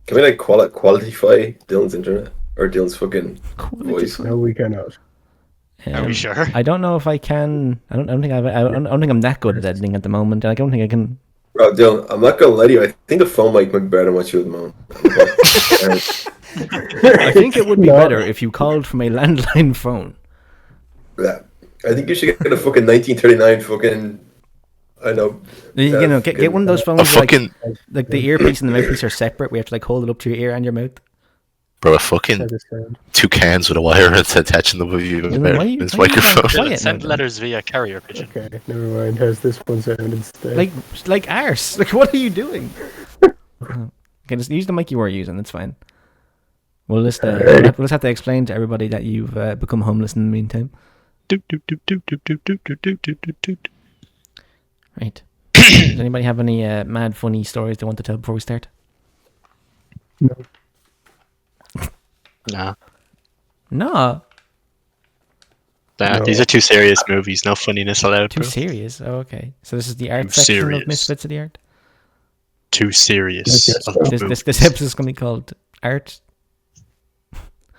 Can we like qualify Dylan's internet or Dylan's fucking voice? No, we cannot. Are we sure? I don't know if I can. I don't think I'm that good at editing at the moment. I don't think I can. Bro, Dylan, I'm not gonna lie to you. I think the phone mic might be better than what you would moan. I think it would be better if you called from a landline phone. Yeah, I think you should get a fucking 1939 fucking. I know. You know, get one of those phones A fucking like the earpiece and the mouthpiece are separate. We have to like hold it up to your ear and your mouth. bro, a fucking two cans with a wire attaching them with you his microphone. Send letters via carrier pigeon. Okay, never mind. How's this one sound instead? Like arse. Like, what are you doing? Okay, just use the mic you were using. It's fine. We'll just have to explain to everybody that you've become homeless in the meantime. Right. Does anybody have any mad funny stories they want to tell before we start? No. Nah. No. No. These are two serious movies. No funniness allowed. Too bro. serious. Oh, okay. So this is the art Too section serious. of Misfits of the Art. Too serious. Yes, of yes. the This movies. episode is going to be called Art.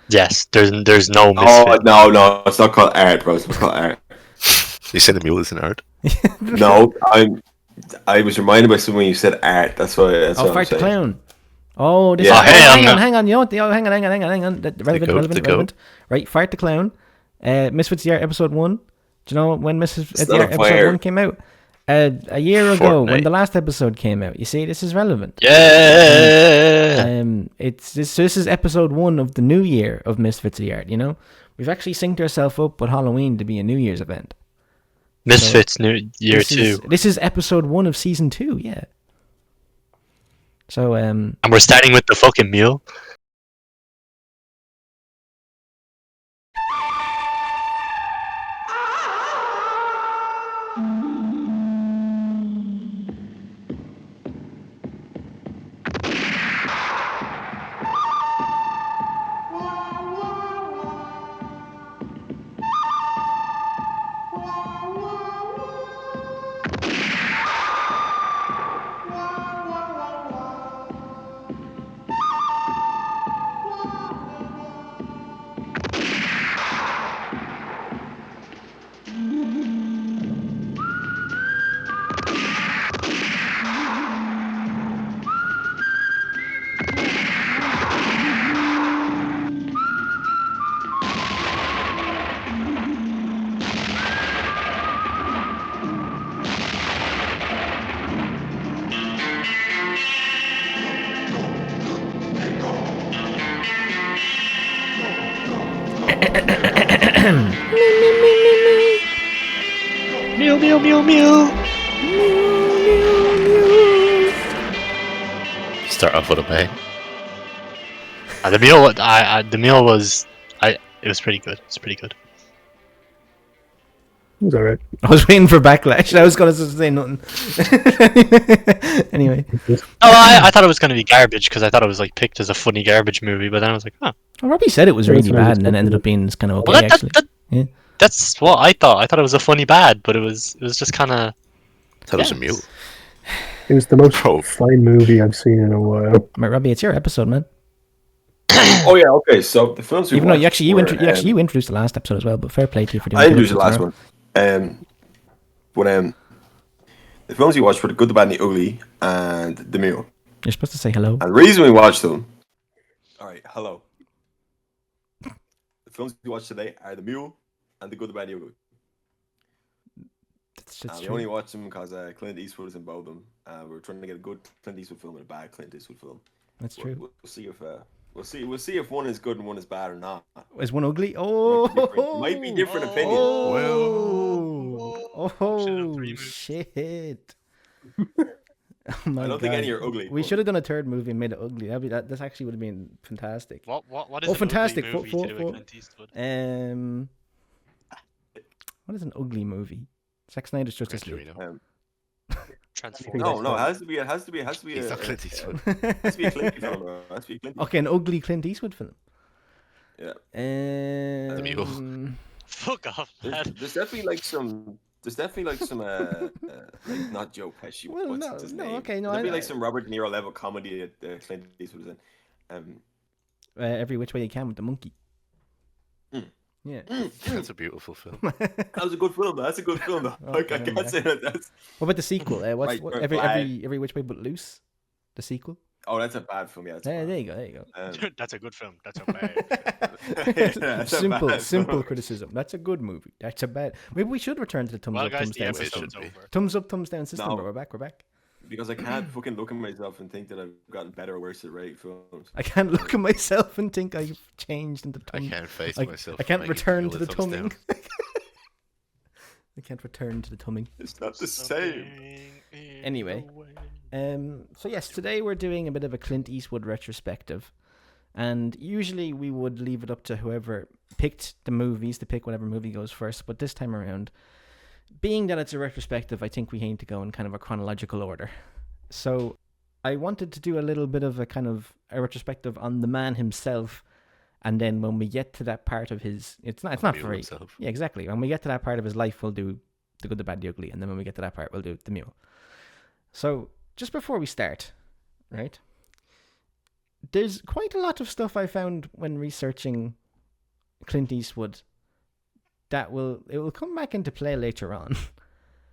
Yes, there's no Oh misfit. no, it's not called art, bro. It's not called art. You said the Mule is an art. No, I was reminded by someone you said art. That's why. That's Oh, what I'm Fart the saying. Clown. Oh, this Yeah. is, Oh, hey, hang on. You know what? Hang on. Relevant. Right, Fart the Clown. Misfits of the Art episode 1. Do you know when Misfits of the not Art a episode fire. 1 came out? A year ago, when Fortnite. the last episode came out. You see, this is relevant. Yeah. This is episode 1 of the new year of Misfits of the Art. You know, we've actually synced ourselves up with Halloween to be a New Year's event. Misfits New Year This 2. This is episode 1 of season 2. Yeah. So And we're starting with the fucking Mule. Mule. Start off with a bang. The Mule. The Mule was. It was pretty good. It's pretty good. It was alright. I was waiting for backlash. I was going to say nothing. Anyway. I thought it was gonna be garbage because I thought it was like picked as a funny garbage movie, but then I was like, huh. Well, Robbie said it was Yeah, really it's bad, and then really ended up being kind of okay, Well, actually. Yeah. that's what I thought. I thought it was a funny bad, but it was just kind of. I thought it was a Mule. It was the most Bro. fine movie I've seen in a while. Right, Robbie, it's your episode, man. Oh yeah, okay. So the films we Even though watched you were, introduced the last episode as well, but fair play to you for doing I two introduced the last episodes one. But the films we watched were The Good, the Bad, and the Ugly, and The Mule. in a row. You're supposed to say hello. And the reason we watched them. All right, hello. The films we watched today are The Mule and The Good, the Bad, and the Ugly. That's We true. only watched them because Clint Eastwood was in both of them. We were trying to get a good Clint Eastwood film and a bad Clint Eastwood film. That's true. We'll see if we'll see if one is good and one is bad or not. Is one ugly? Oh, Might be different opinions. Option of Oh, 3 movies. shit. Oh my I don't think God. any are ugly. We but- should have done a third movie and made it ugly. This actually would have been fantastic. What is Oh, an fantastic. ugly movie For- to do for- with Clint Eastwood? What is an ugly movie? Zack Snyder's Justice Gran League. Torino. Transformers. No, it has to be. It has to be. He's not Clint Eastwood. It has to be a Clint film. Bro. It has to be a Clint Eastwood. Okay, an ugly Clint Eastwood film. Yeah. Mule. Fuck off, man. There's definitely like some. There's definitely like some. Like not Joe Pesci. Well, what's no, his no, name? okay, no, There'd be I- like some Robert De Niro level comedy that Clint Eastwood was in. Every Which Way You Can with the monkey. Mm. Yeah. That's a beautiful film. That was a good film. That's a good film. I can't say that. That's... What about the sequel? Every Which Way But Loose? The sequel? Oh, that's a bad film. Yeah, There you go. That's a good film. That's a bad. Simple criticism. That's a good movie. That's a bad. Maybe we should return to the thumbs Well, up, guys, thumbs the down episode's system. over. Thumbs up, thumbs down system. No. But we're back. Because I can't fucking look at myself and think that I've gotten better or worse at rating films. I can't look at myself and think I've changed into I thumb. can't face I myself. can't when return give to the Mule a thumbs tumming. down. I can't return to the tumming. It's not the same. Anyway, so yes, today we're doing a bit of a Clint Eastwood retrospective, and usually we would leave it up to whoever picked the movies to pick whatever movie goes first, but this time around, being that it's a retrospective, I think we aim to go in kind of a chronological order. So I wanted to do a little bit of a kind of a retrospective on the man himself, and then when we get to that part of his, it's not Mule very, himself. yeah, exactly. When we get to that part of his life, we'll do the good, the bad, the ugly, and then when we get to that part, we'll do the Mule. So just before we start, right? There's quite a lot of stuff I found when researching Clint Eastwood that will come back into play later on.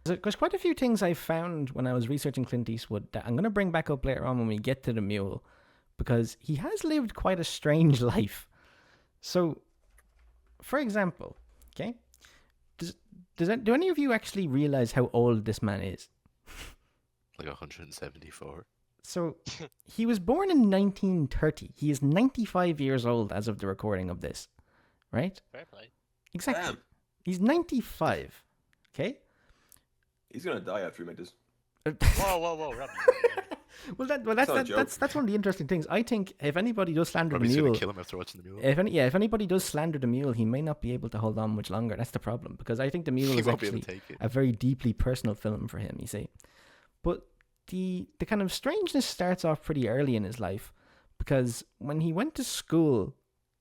There's quite a few things I found when I was researching Clint Eastwood that I'm going to bring back up later on when we get to the Mule, because he has lived quite a strange life. So, for example, okay, do any of you actually realize how old this man is? Like 174. So, he was born in 1930. He is 95 years old as of the recording of this, right? Fair play. Exactly. Damn. He's 95, okay? He's gonna die after he made this. Whoa, Robbie. That's one of the interesting things. I think if anybody does slander Probably the gonna Mule, kill him after watching the Mule. if anybody does slander the Mule, he may not be able to hold on much longer. That's the problem, because I think the Mule He is won't be able actually to take it. a very deeply personal film for him. You see, but the kind of strangeness starts off pretty early in his life, because when he went to school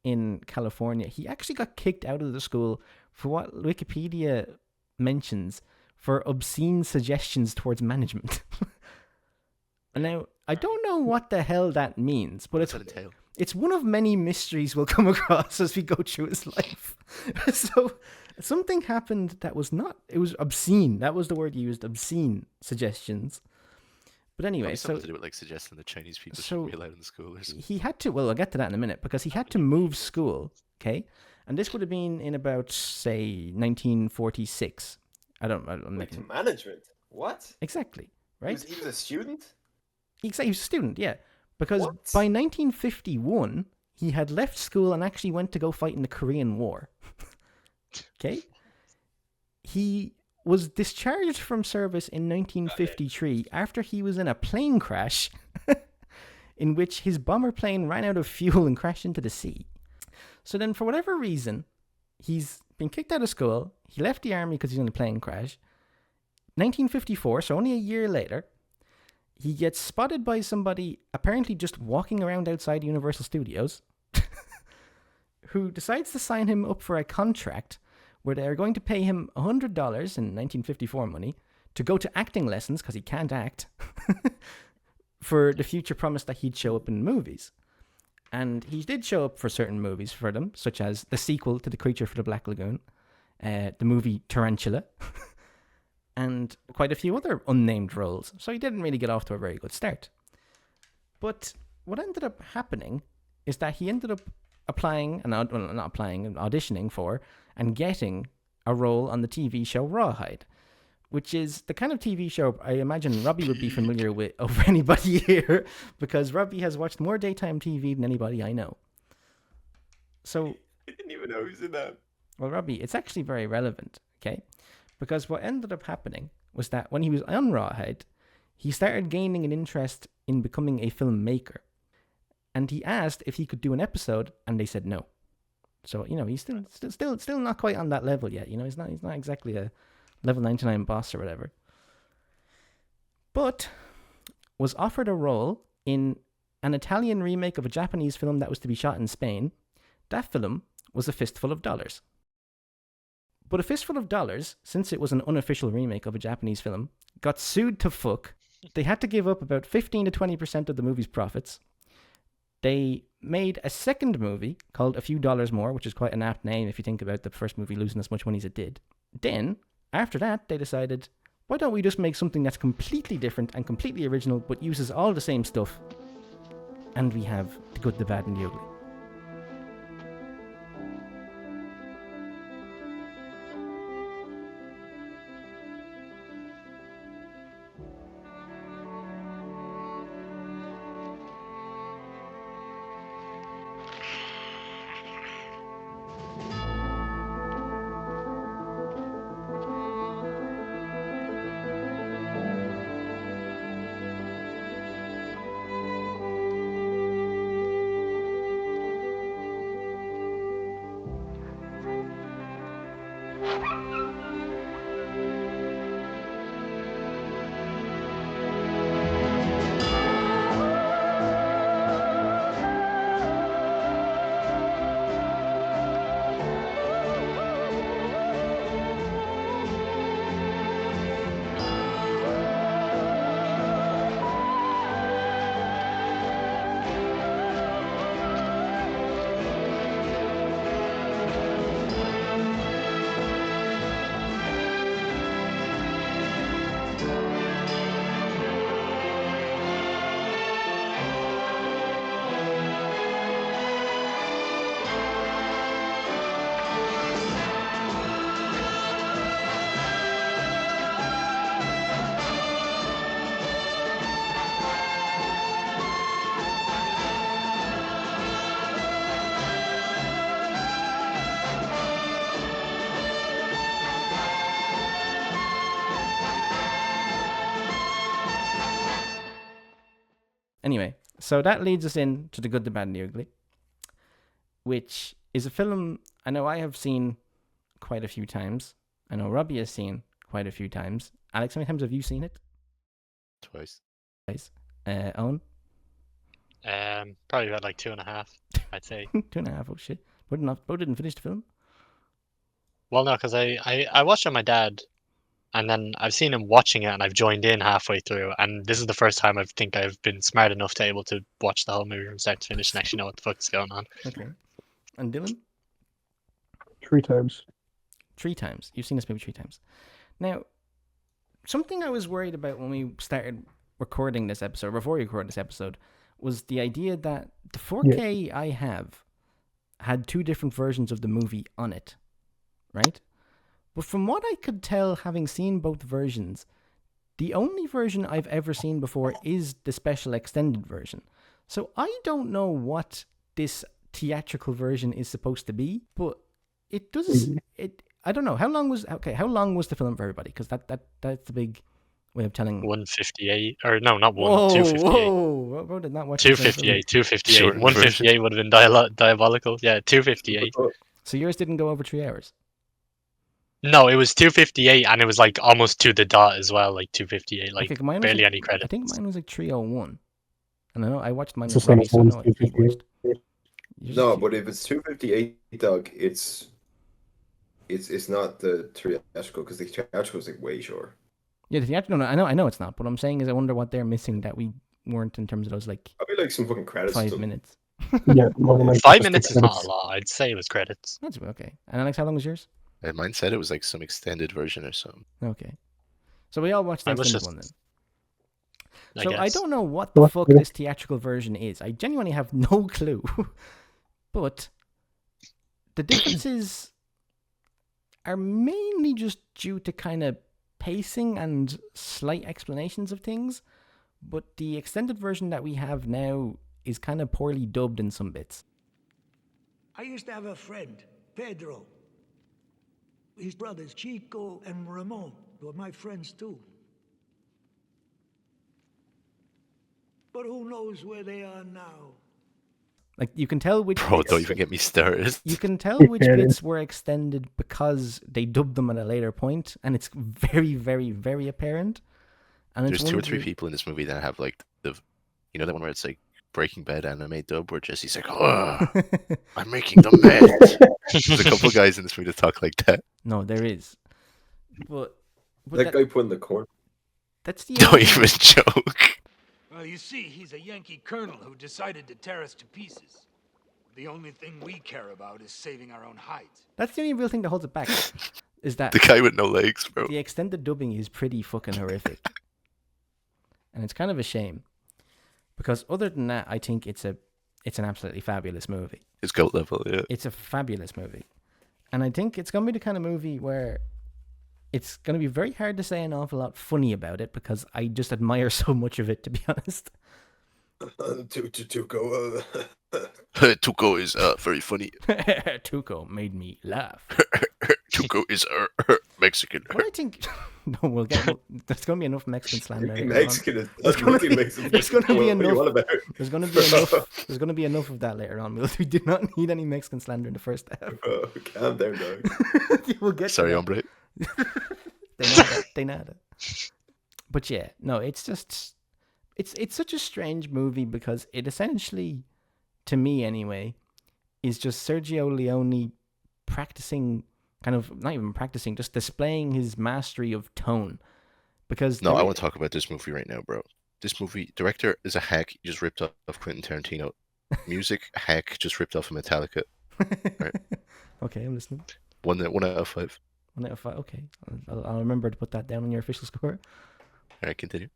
in California, he actually got kicked out of the school for what Wikipedia mentions for obscene suggestions towards management. And now, I don't know what the hell that means, but What's that entail? it's one of many mysteries we'll come across as we go through his life. So, something happened that was it was obscene. That was the word used, obscene suggestions. But anyway, Probably so something to do with like suggesting that Chinese people shouldn't be allowed in the school or something. he had to, well, I'll get to that in a minute, because he had to move school, okay? And this would have been in about, say, 1946. I'm Wait, making... to management? What? Exactly, right? He was a student? He was a student, yeah. Because What? by 1951, he had left school and actually went to go fight in the Korean War. Okay? He was discharged from service in 1953 after he was in a plane crash in which his bomber plane ran out of fuel and crashed into the sea. So then, for whatever reason, he's been kicked out of school. He left the army because he's in a plane crash. 1954, so only a year later, he gets spotted by somebody apparently just walking around outside Universal Studios who decides to sign him up for a contract where they're going to pay him $100 in 1954 money to go to acting lessons, because he can't act, for the future promise that he'd show up in movies. And he did show up for certain movies for them, such as the sequel to The Creature from the Black Lagoon, the movie Tarantula, and quite a few other unnamed roles. So he didn't really get off to a very good start. But what ended up happening is that he ended up auditioning for and getting a role on the TV show Rawhide, which is the kind of TV show I imagine Robbie would be familiar with over anybody here, because Robbie has watched more daytime TV than anybody I know. So, I didn't even know he was in that. well, Robbie, it's actually very relevant, okay? Because what ended up happening was that when he was on Rawhide, he started gaining an interest in becoming a filmmaker. And he asked if he could do an episode, and they said no. So, he's still not quite on that level yet. He's not exactly a level 99 boss or whatever. But was offered a role in an Italian remake of a Japanese film that was to be shot in Spain. That film was A Fistful of Dollars. But A Fistful of Dollars, since it was an unofficial remake of a Japanese film, got sued to fuck. They had to give up about 15 to 20% of the movie's profits. They made a second movie called A Few Dollars More, which is quite an apt name if you think about the first movie losing as much money as it did. Then, after that, they decided, why don't we just make something that's completely different and completely original, but uses all the same stuff? And we have The Good, the Bad, and the Ugly. Anyway, so that leads us in to The Good, the Bad, and the Ugly, which is a film I know I have seen quite a few times. I know Robbie has seen quite a few times. Alex, how many times have you seen it? Twice. Twice. Owen? Probably about like 2.5, I'd say. 2.5, oh shit. Bo didn't finish the film? Well, no, because I watched it with my dad, and then I've seen him watching it, and I've joined in halfway through, and this is the first time I think I've been smart enough to able to watch the whole movie from start to finish and actually know what the fuck is going on. Okay. And Dylan? 3 times. 3 times. You've seen this movie 3 times. Now, something I was worried about when we started recording this episode, before we recorded this episode, was the idea that the 4K I have had 2 different versions of the movie on it, right? But from what I could tell, having seen both versions, the only version I've ever seen before is the special extended version. So I don't know what this theatrical version is supposed to be, but it does. I don't know how long was the film for everybody? Because that's the big way of telling. 158, or no, not one. Whoa, 258. Whoa! Bro did not watch 258. 258. Shortened 158 would have been diabolical. Yeah, 258. So yours didn't go over 3 hours. No, it was 258, and it was like almost to the dot as well, like 258, like Okay, mine was barely like, any credits. I think mine was like 301. And I know I watched mine It's with the same Robbie, as so I one's know what he watched. No, but if it's 258, Doug, it's not the theatrical, because the theatrical is like way short. Yeah, the theatrical. No, I know it's not. What I'm saying is, I wonder what they're missing that we weren't in terms of those like I'd be like some fucking credits. 5 minutes. Yeah, more than 5 minutes is not a lot. I'd say it was credits. That's okay. And Alex, how long was yours? And mine said it was like some extended version or something. Okay. So we all watched the I was extended just- one then. So I guess. don't know what the fuck this theatrical version is. I genuinely have no clue. But the differences are mainly just due to kind of pacing and slight explanations of things. But the extended version that we have now is kind of poorly dubbed in some bits. I used to have a friend, Pedro. His brothers, Chico and Ramon, were my friends too. But who knows where they are now? Like, you can tell which Bro, bits, don't even get me started. you can tell which bits were extended because they dubbed them at a later point, and it's very, very, very apparent. And There's it's 2 or one of 3 the- people in this movie that have like you know that one where it's like Breaking Bad anime dub where Jesse's like, oh, I'm making them mad. There's a couple guys in this movie that talk like that. No, there is. But That guy put in the corner. that's the Don't only- even joke. Well, you see, he's a Yankee colonel who decided to tear us to pieces. The only thing we care about is saving our own hide. That's the only real thing that holds it back. Is that The guy with no legs, bro. the extended dubbing is pretty fucking horrific, and it's kind of a shame. Because other than that, I think it's an absolutely fabulous movie. It's goat level, yeah. It's a fabulous movie. And I think it's going to be the kind of movie where it's going to be very hard to say an awful lot funny about it because I just admire so much of it, to be honest. Tuco. Tuco is very funny. Tuco made me laugh. Tuco is Mexican. Well, I think there's going to be enough Mexican slander. later on. Mexican is There's gonna be enough. There's gonna be enough of that later on. We do not need any Mexican slander in the first half. Calm down, dog. We'll get Sorry, to hombre. they know that. But yeah, no, it's just it's such a strange movie because it essentially, to me anyway, is just Sergio Leone practicing, kind of not even practicing, just displaying his mastery of tone. Because No, I want to talk about this movie right now, bro. This movie, director is a hack, just ripped off Quentin Tarantino. Music, hack, just ripped off of Metallica. Right. Okay, I'm listening. 1 out of 5. 1 out of 5. Okay, I'll remember to put that down on your official score. All right, continue.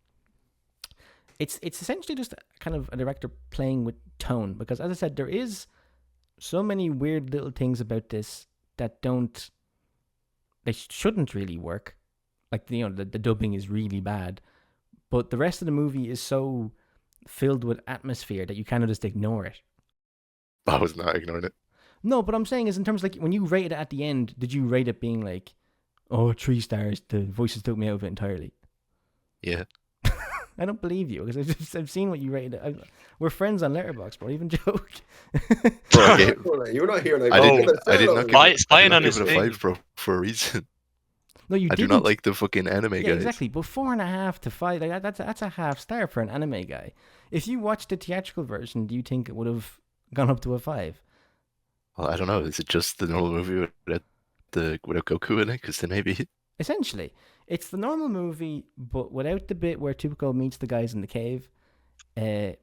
It's essentially just kind of a director playing with tone because, as I said, there is so many weird little things about this that they shouldn't really work. Like, the dubbing is really bad, but the rest of the movie is so filled with atmosphere that you kind of just ignore it. I was not ignoring it. No, but I'm saying is in terms of, like, when you rated it at the end, did you rate it being like, oh, 3 stars, the voices took me out of it entirely? Yeah. I don't believe you because I've seen what you rated it. We're friends on Letterboxd, bro. Even joke. Bro, okay. You're not here like I did not give spying on it his a thing. 5, bro, for a reason. No, you I didn't. do not like the fucking anime guys. Exactly. But 4.5 to 5, like that's a half star for an anime guy. If you watched the theatrical version, do you think it would have gone up to a 5? Well, I don't know. Is it just the normal movie without Goku in it? Because then maybe. Essentially, it's the normal movie, but without the bit where Tuco meets the guys in the cave.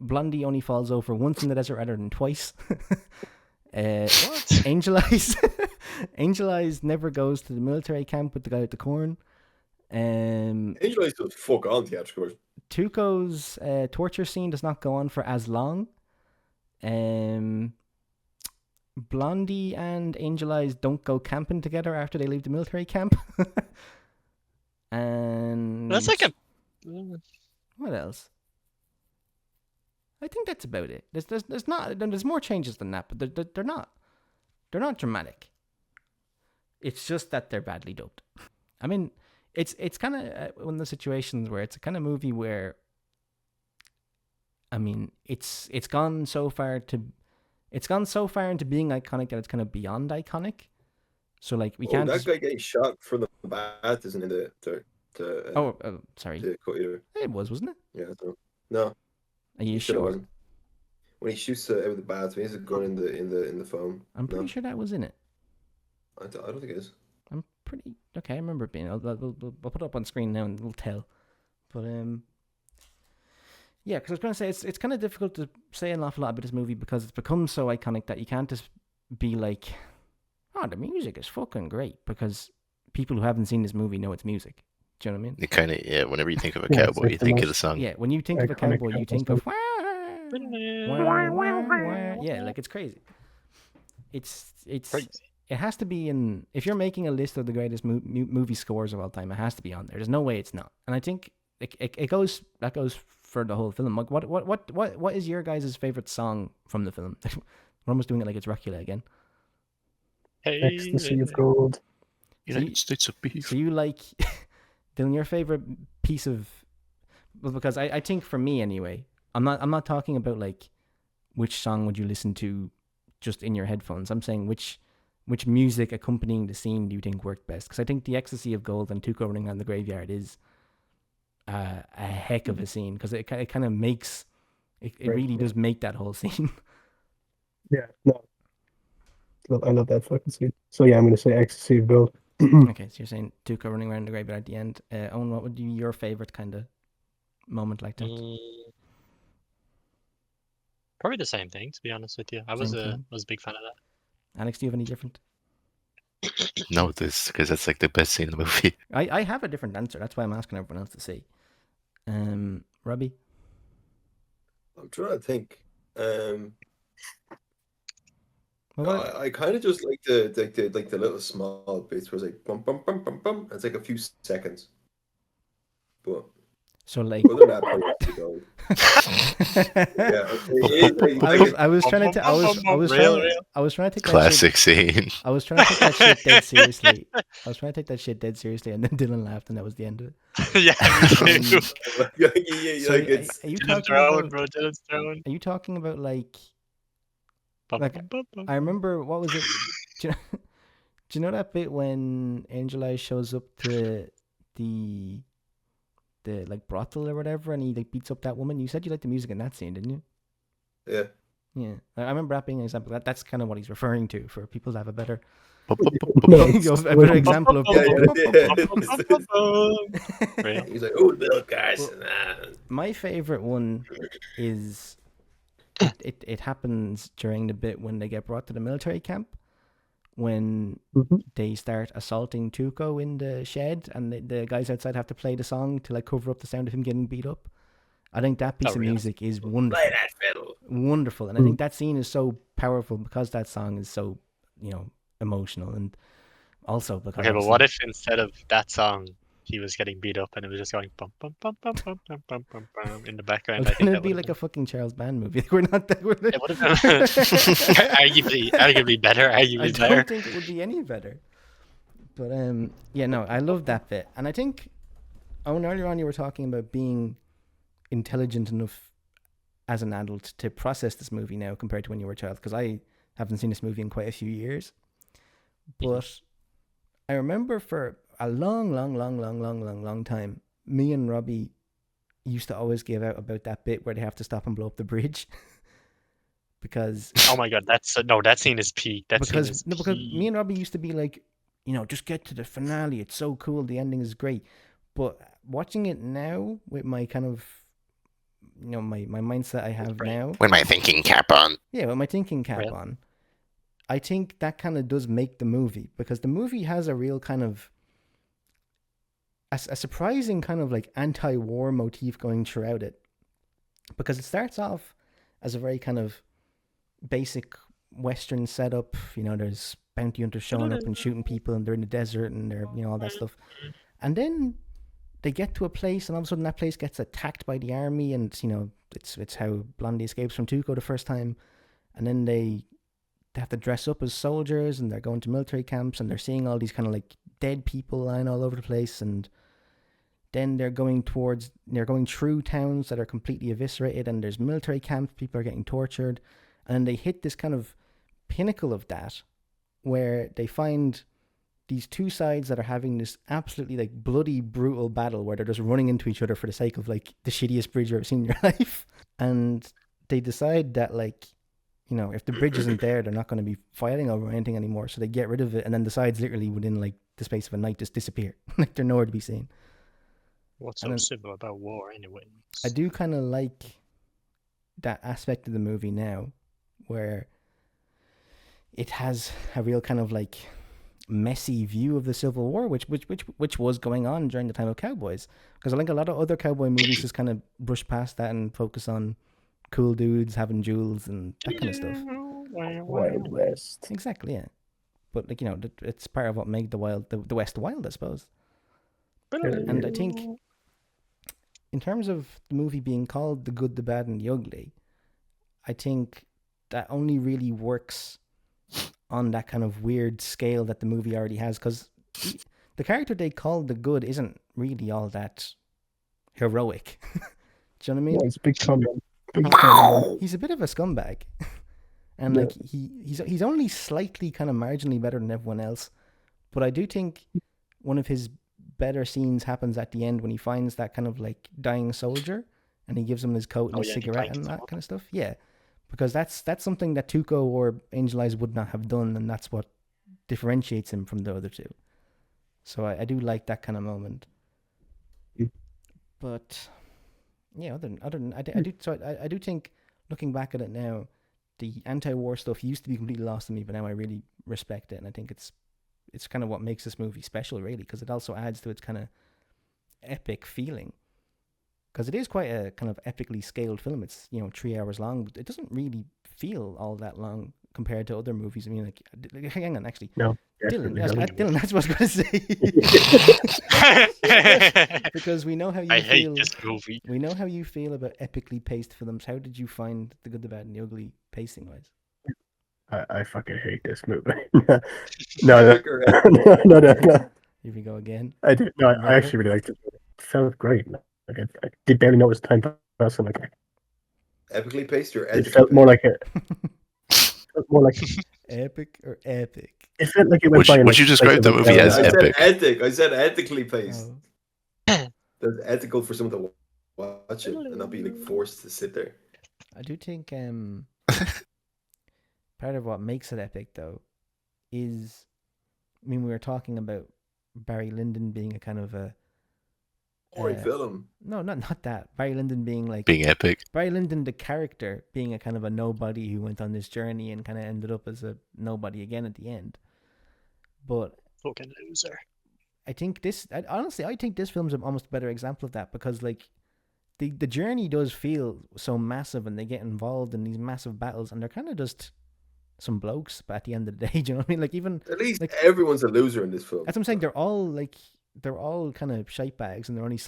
Blondie only falls over once in the desert rather than twice. What? Angel Eyes never goes to the military camp with the guy with the corn. Angel Eyes does fuck on theatrical version. Tuco's torture scene does not go on for as long. Blondie and Angel Eyes don't go camping together after they leave the military camp. And That's like a. what else? I think that's about it. There's more changes than that, but they're not dramatic. It's just that they're badly dubbed. I mean, it's kind of one of the situations where it's a kind of movie where, I mean, it's gone so far into being iconic that it's kind of beyond iconic. So like we can't. That guy getting shot from the bat isn't in the sorry. the cut either. It wasn't it? Yeah, so no. Are you Sure it sure? wasn't. When he shoots out the bat, when he has a gun in the phone. I'm pretty sure that was in it. I don't think it is. I'm pretty okay. I remember it being. I'll put it up on screen now and we'll tell. But yeah, because I was going to say it's kind of difficult to say an awful lot about this movie because it's become so iconic that you can't just be like, oh, the music is fucking great, because people who haven't seen this movie know it's music. Do you know what I mean? It kind of, yeah, whenever you think of a Yeah, cowboy, it's you the think of most the song. Yeah, when you think of a iconic cowboy, you cowboy think of song. yeah, like it's crazy. It's Crazy. it has to be in. If you're making a list of the greatest movie scores of all time, it has to be on there. There's no way it's not. And I think it goes for the whole film. Like what is your guys' favorite song from the film? We're almost doing it like it's Dracula again. Hey, Ecstasy of Gold. United States of Beef. So you like, Dylan, your favorite piece of, well, because I think for me anyway, I'm not talking about like which song would you listen to just in your headphones. I'm saying which music accompanying the scene do you think worked best? Because I think the Ecstasy of Gold and Tuco running on the graveyard is a heck of a scene, because it kind of makes it Right, really yeah. does make that whole scene. Yeah, no. I love that fucking scene. So yeah, I'm gonna say Ecstasy of Gold. Okay, so you're saying Tuco running around the graveyard at the end. Owen, what would be your favorite kind of moment like that? Probably the same thing, to be honest with you. I was Same a thing. big fan of that. Alex, do you have any different? No, this because that's like the best scene in the movie. I have a different answer. That's why I'm asking everyone else to say. Robbie? I'm trying to think. Well, I kind of just like the little small bits where it's like bum bum bum bum bum. It's like a few seconds, but so like, other than that, probably have to go. Yeah, I was trying to take Classic scene. that shit. I was trying to take that shit dead seriously. I was trying to take that shit dead seriously, and then Dylan laughed, and that was the end of it. Yeah, me too. So like it's are you Dylan's talking throne, about? bro. Dylan's throne. Are you talking about like? Bum, Like, bum, bum, bum, I remember what was it? Do you know that bit when Angel Eyes shows up to the like brothel or whatever, and he like beats up that woman? You said you liked the music in that scene, didn't you? yeah. Yeah, I remember that being an example. That's kind of what he's referring to for people to have a better, No, a better example of. Right. He's like, oh, little guys. My favorite one is it happens during the bit when they get brought to the military camp, when Mhm. they start assaulting Tuco in the shed, and the guys outside have to play the song to like cover up the sound of him getting beat up. I think that piece of really? music is wonderful. Play that fiddle. Wonderful. And I think that scene is so powerful because that song is so, emotional, and also because Okay, but what if instead of that song, he was getting beat up and it was just going bum bum bum bum bum bum bum bum bum in the background? I think it'd that be would like a fucking Charles Band movie. We're not that. it would have been arguably better. I Arguably don't better. think it would be any better. But yeah, no, I love that bit, and I think, Owen, earlier on you were talking about being intelligent enough as an adult to process this movie now compared to when you were a child, because I haven't seen this movie in quite a few years. But I remember for a long time, me and Robbie used to always give out about that bit where they have to stop and blow up the bridge. Because Oh my god, that scene is peak. because me and Robbie used to be like, just get to the finale. It's so cool. The ending is great. But watching it now with my kind of, my mindset I have now. With my thinking cap on. Yeah, with my thinking cap Right. on. I think that kind of does make the movie, because the movie has a real kind of a surprising kind of like anti-war motif going throughout it, because it starts off as a very kind of basic Western setup. There's bounty hunters showing up and shooting people, and they're in the desert, and they're all that stuff. And then they get to a place, and all of a sudden that place gets attacked by the army, and it's how Blondie escapes from Tuco the first time. And then they have to dress up as soldiers, and they're going to military camps, and they're seeing all these kind of like dead people lying all over the place. And then they're going through towns that are completely eviscerated, and there's military camps, people are getting tortured. And then they hit this kind of pinnacle of that, where they find these two sides that are having this absolutely like bloody, brutal battle where they're just running into each other for the sake of like the shittiest bridge you've ever seen in your life. And they decide that if the bridge isn't there, they're not going to be fighting over anything anymore. So they get rid of it, and then the sides literally within like the space of a night just disappear. Like they're nowhere to be seen. What's so civil about war anyway? I do kind of like that aspect of the movie now, where it has a real kind of like messy view of the Civil War, which was going on during the time of cowboys. Because I think a lot of other cowboy movies just kind of brush past that and focus on cool dudes having jewels and that kind of stuff. Wild West. Exactly, yeah. But it's part of what made the West wild, I suppose. And I think, in terms of the movie being called The Good, the Bad, and the Ugly, I think that only really works on that kind of weird scale that the movie already has, because the character they call the Good isn't really all that heroic. Do you know what I mean? Yeah, it's a big comment. Big comment. He's a bit of a scumbag. And like he's only slightly kind of marginally better than everyone else. But I do think one of his better scenes happens at the end when he finds that kind of like dying soldier, and he gives him his coat and his cigarette and that kind of stuff. Yeah. Because that's something that Tuco or Angel Eyes would not have done, and that's what differentiates him from the other two. So I do like that kind of moment. But yeah, other than I do think looking back at it now, the anti-war stuff used to be completely lost to me, but now I really respect it, and I think it's kind of what makes this movie special, really, because it also adds to its kind of epic feeling. Because it is quite a kind of epically scaled film. It's 3 hours long, but it doesn't really feel all that long compared to other movies. I mean, like hang on, actually, No, Dylan, definitely Dylan, that's what I was going to say. Because we know how you I feel. hate this movie. We know how you feel about epically paced films. How did you find The Good, the Bad, and the Ugly pacing wise? I fucking hate this movie. no. Here we go again. I do. No, I actually really liked it. It felt great. Like I did barely notice time passing. Like Epically paced or it ethically felt more paced? like more like Epic or epic? it felt like it went by. Would you describe the movie as I said epic? ethic. I said ethically paced. Oh. That's ethical for someone to watch it and not be like forced to sit there. I do think part of what makes it epic, though, is, I mean, we were talking about Barry Lyndon being a kind of a Boring film. no, not that. Barry Lyndon being like Being epic. Barry Lyndon, the character, being a kind of a nobody who went on this journey and kind of ended up as a nobody again at the end. But Fucking loser. I think honestly, I think this film's almost a better example of that, because like the journey does feel so massive, and they get involved in these massive battles, and they're kind of just some blokes, but at the end of the day, do you know what I mean? Like, even At least like, everyone's a loser in this film. that's what I'm saying. They're all kind of shite bags, and they're only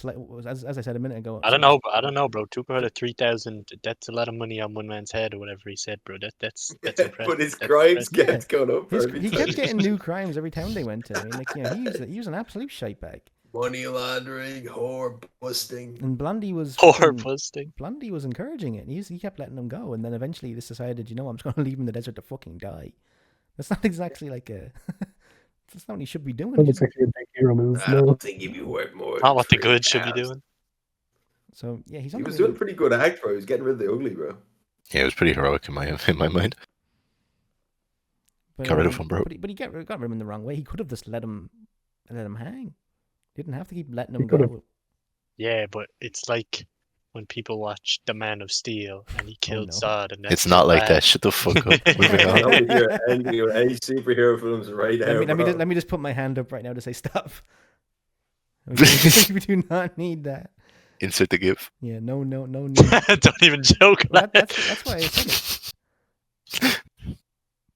as I said a minute ago. I don't know, bro. Tuco had a 3,000. That's a lot of money on one man's head, or whatever he said, bro. That's impressive. But his That's crimes impressive. kept going up. Every He time. kept getting new crimes every time they went to. I mean, like, he was an absolute shite bag. Money laundering, whore busting. And Blondie was Poor busting. Blondie was encouraging it. He kept letting him go, and then eventually he just decided, I'm just going to leave him in the desert to fucking die. That's not exactly like a. That's not what he should be doing. It's actually a big hero move. I No. don't think he'd be worth more. Not what the than good should be $3,000. doing. So yeah, he's He on was the doing a really- pretty good act, bro. He was getting rid of the ugly, bro. Yeah, it was pretty heroic in my mind. but, Got rid of him, bro. But he got rid of him in the wrong way. He could have just let him hang. Didn't have to keep letting him He could've. go. Yeah, but it's like when people watch The Man of Steel and he killed no. Zod, and that's It's not like bad. that. Shut the fuck up. Moving I on. don't hear anything of any superhero films right now. Let me just put my hand up right now to say stop. We do not need that. Insert the gif. Yeah, no need. Don't even joke. Well, lad. that's why I said it.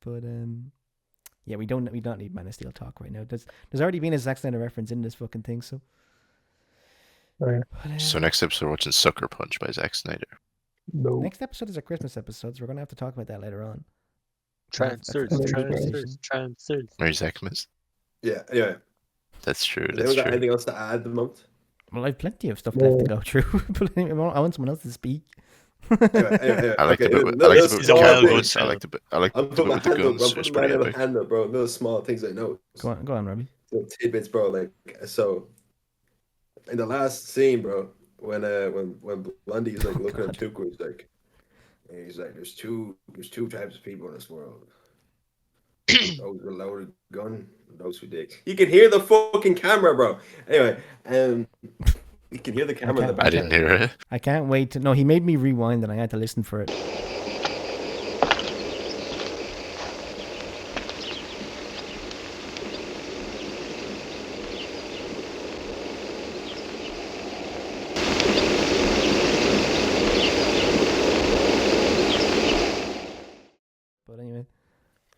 But yeah, we don't need Man of Steel talk right now. There's already been a Zack Snyder reference in this fucking thing, so. Oh, yeah. But, So next episode, we're watching Sucker Punch by Zack Snyder. No. next episode is a Christmas episode, so we're gonna have to talk about that later on. Transfers, That's- transfers, transfers. Mary Zackmas. Yeah, anyway. That's true. Has That's anyone got true. anything else to add the month? Well, I've plenty of stuff left to go through, but I want someone else to speak. Anyway, I like okay, the bit. no, I like no the bit He's a with the wild guns. boy. I like the bit. I like the I'm bit putting my with the hand up, guns. I'm It's putting my pretty epic. hand up, bro. No small things I know. Go on, Robbie. Little tidbits, bro. Like, so in the last scene, bro, when Blondie is like looking at Tuco, he's like, there's two types of people in this world. Those with a loaded gun, and those who dig. You can hear the fucking camera, bro. Anyway, you can hear the camera. in the I didn't background. hear it. I can't wait to. No, he made me rewind, and I had to listen for it. But anyway,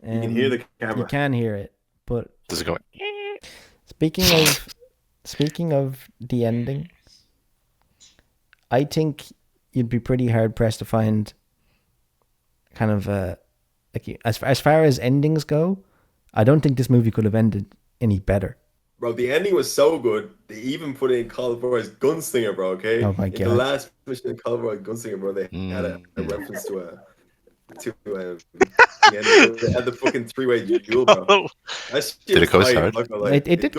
You can hear the camera. You can hear it, but Does it go? speaking of the ending, I think you'd be pretty hard pressed to find kind of like as far as endings go. I don't think this movie could have ended any better. Bro, the ending was so good. They even put in Colin Gunslinger, bro. Okay. Oh my In the God. last mission in Colin Gunslinger, bro, they had a reference to the end. They had the fucking three-way duel, bro. That shit Did it was go as tight, hard? I'm not gonna lie. It did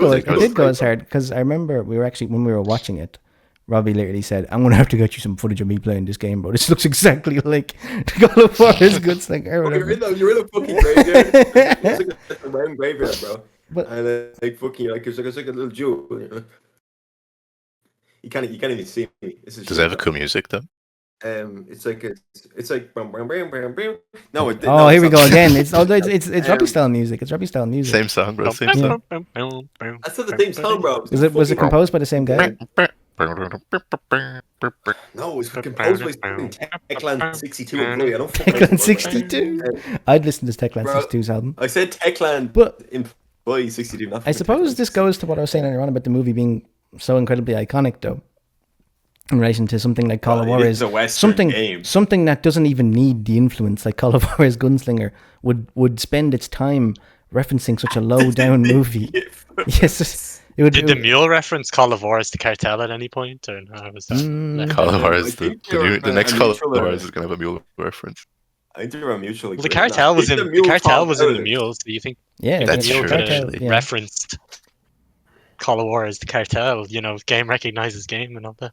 go as hard because I remember when we were watching it, Robbie literally said, "I'm gonna have to get you some footage of me playing this game, bro. This looks exactly like God of War's Gunslinger or Bro, whatever." you're in a fucking graveyard. It's like a round graveyard, bro. But And then like fucking it's like a little jewel. You can't even see me. This is Does it have a cool music though? It's like bum, bum, bum, bum, bum. No, Oh, no, here we it's go not. again. It's Robbie Um, style music. It's Robbie style music. Same song, bro. Same Yeah. song. That's not the same song, bro. Was it composed by the same guy? No, it's composed by fucking Techland 62 employee. I don't fucking know Techland what's going on. 62. Um, I'd listen to Techland Bro, 62's album. I said Techland But employee 62. Not I fucking suppose Techland this 62. goes to what I was saying earlier on about the movie being so incredibly iconic, though, in relation to something like Call of Well, Juarez. it's a Western game. Something that doesn't even need the influence, like Call of Juarez Gunslinger, would spend its time referencing such a low down movie. Yes, it would. Did the Mule reference Call of Juarez to Cartel at any point, or how was that? Mm. Call of Juarez. I think The they're next a Call of mutual, Juarez is gonna have a Mule reference. I think they're a mutual. Well, the Cartel was in the Mule, so you think Yeah, That's the Mule true, could have actually. Yeah. referenced Call of Juarez, the Cartel? Game recognizes game and all that.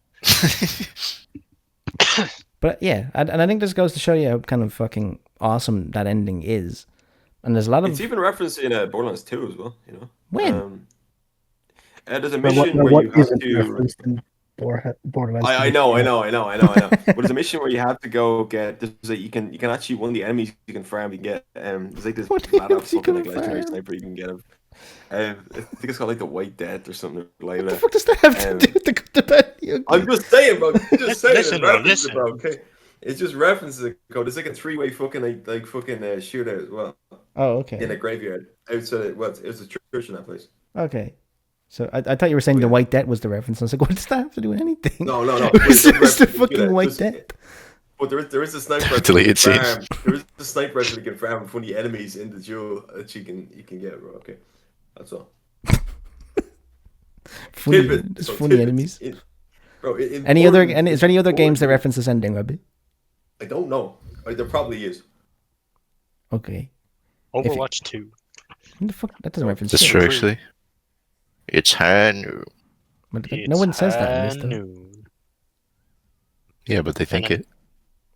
But yeah, and I think this goes to show you how kind of fucking awesome that ending is. And there's a lot of It's even referenced in Borderlands 2 as well. when. There's a But mission what where you have isn't to. referenced in Borderlands? I know. But there's a mission where you have to go get. You can actually, one of the enemies you can farm. You can get there's like this What badass enemies you fucking can like legendary farm? sniper you can get. I think it's called like the White Death or something like What the that. fuck does that have to do with the bad video I'm game? just saying, bro. Just saying. Listen, It's bro, references, listen. bro. Okay, it's just references. It's like a three-way fucking like fucking shootout as well Oh, in a okay. graveyard outside. It was a church in that place. Okay. So I thought you were saying the White Death was the reference. I was like, what does that have to do with anything? No. It's just the fucking White Just- Death. But there is a sniper rifle Deleted you can scene. farm. There is a sniper rifle you can farm from the enemies in the duel that you can get, bro. Okay, that's all. Funny, Tidbit, there's bro, funny tidbits. enemies. Bro, Is there any other games that reference this ending, Robbie? I don't know. There probably is. Okay. Overwatch 2. What the fuck? That doesn't reference That's shit. true, actually. It's Hanu. But no one says that in this, though. Noon. Yeah, but they think then- it.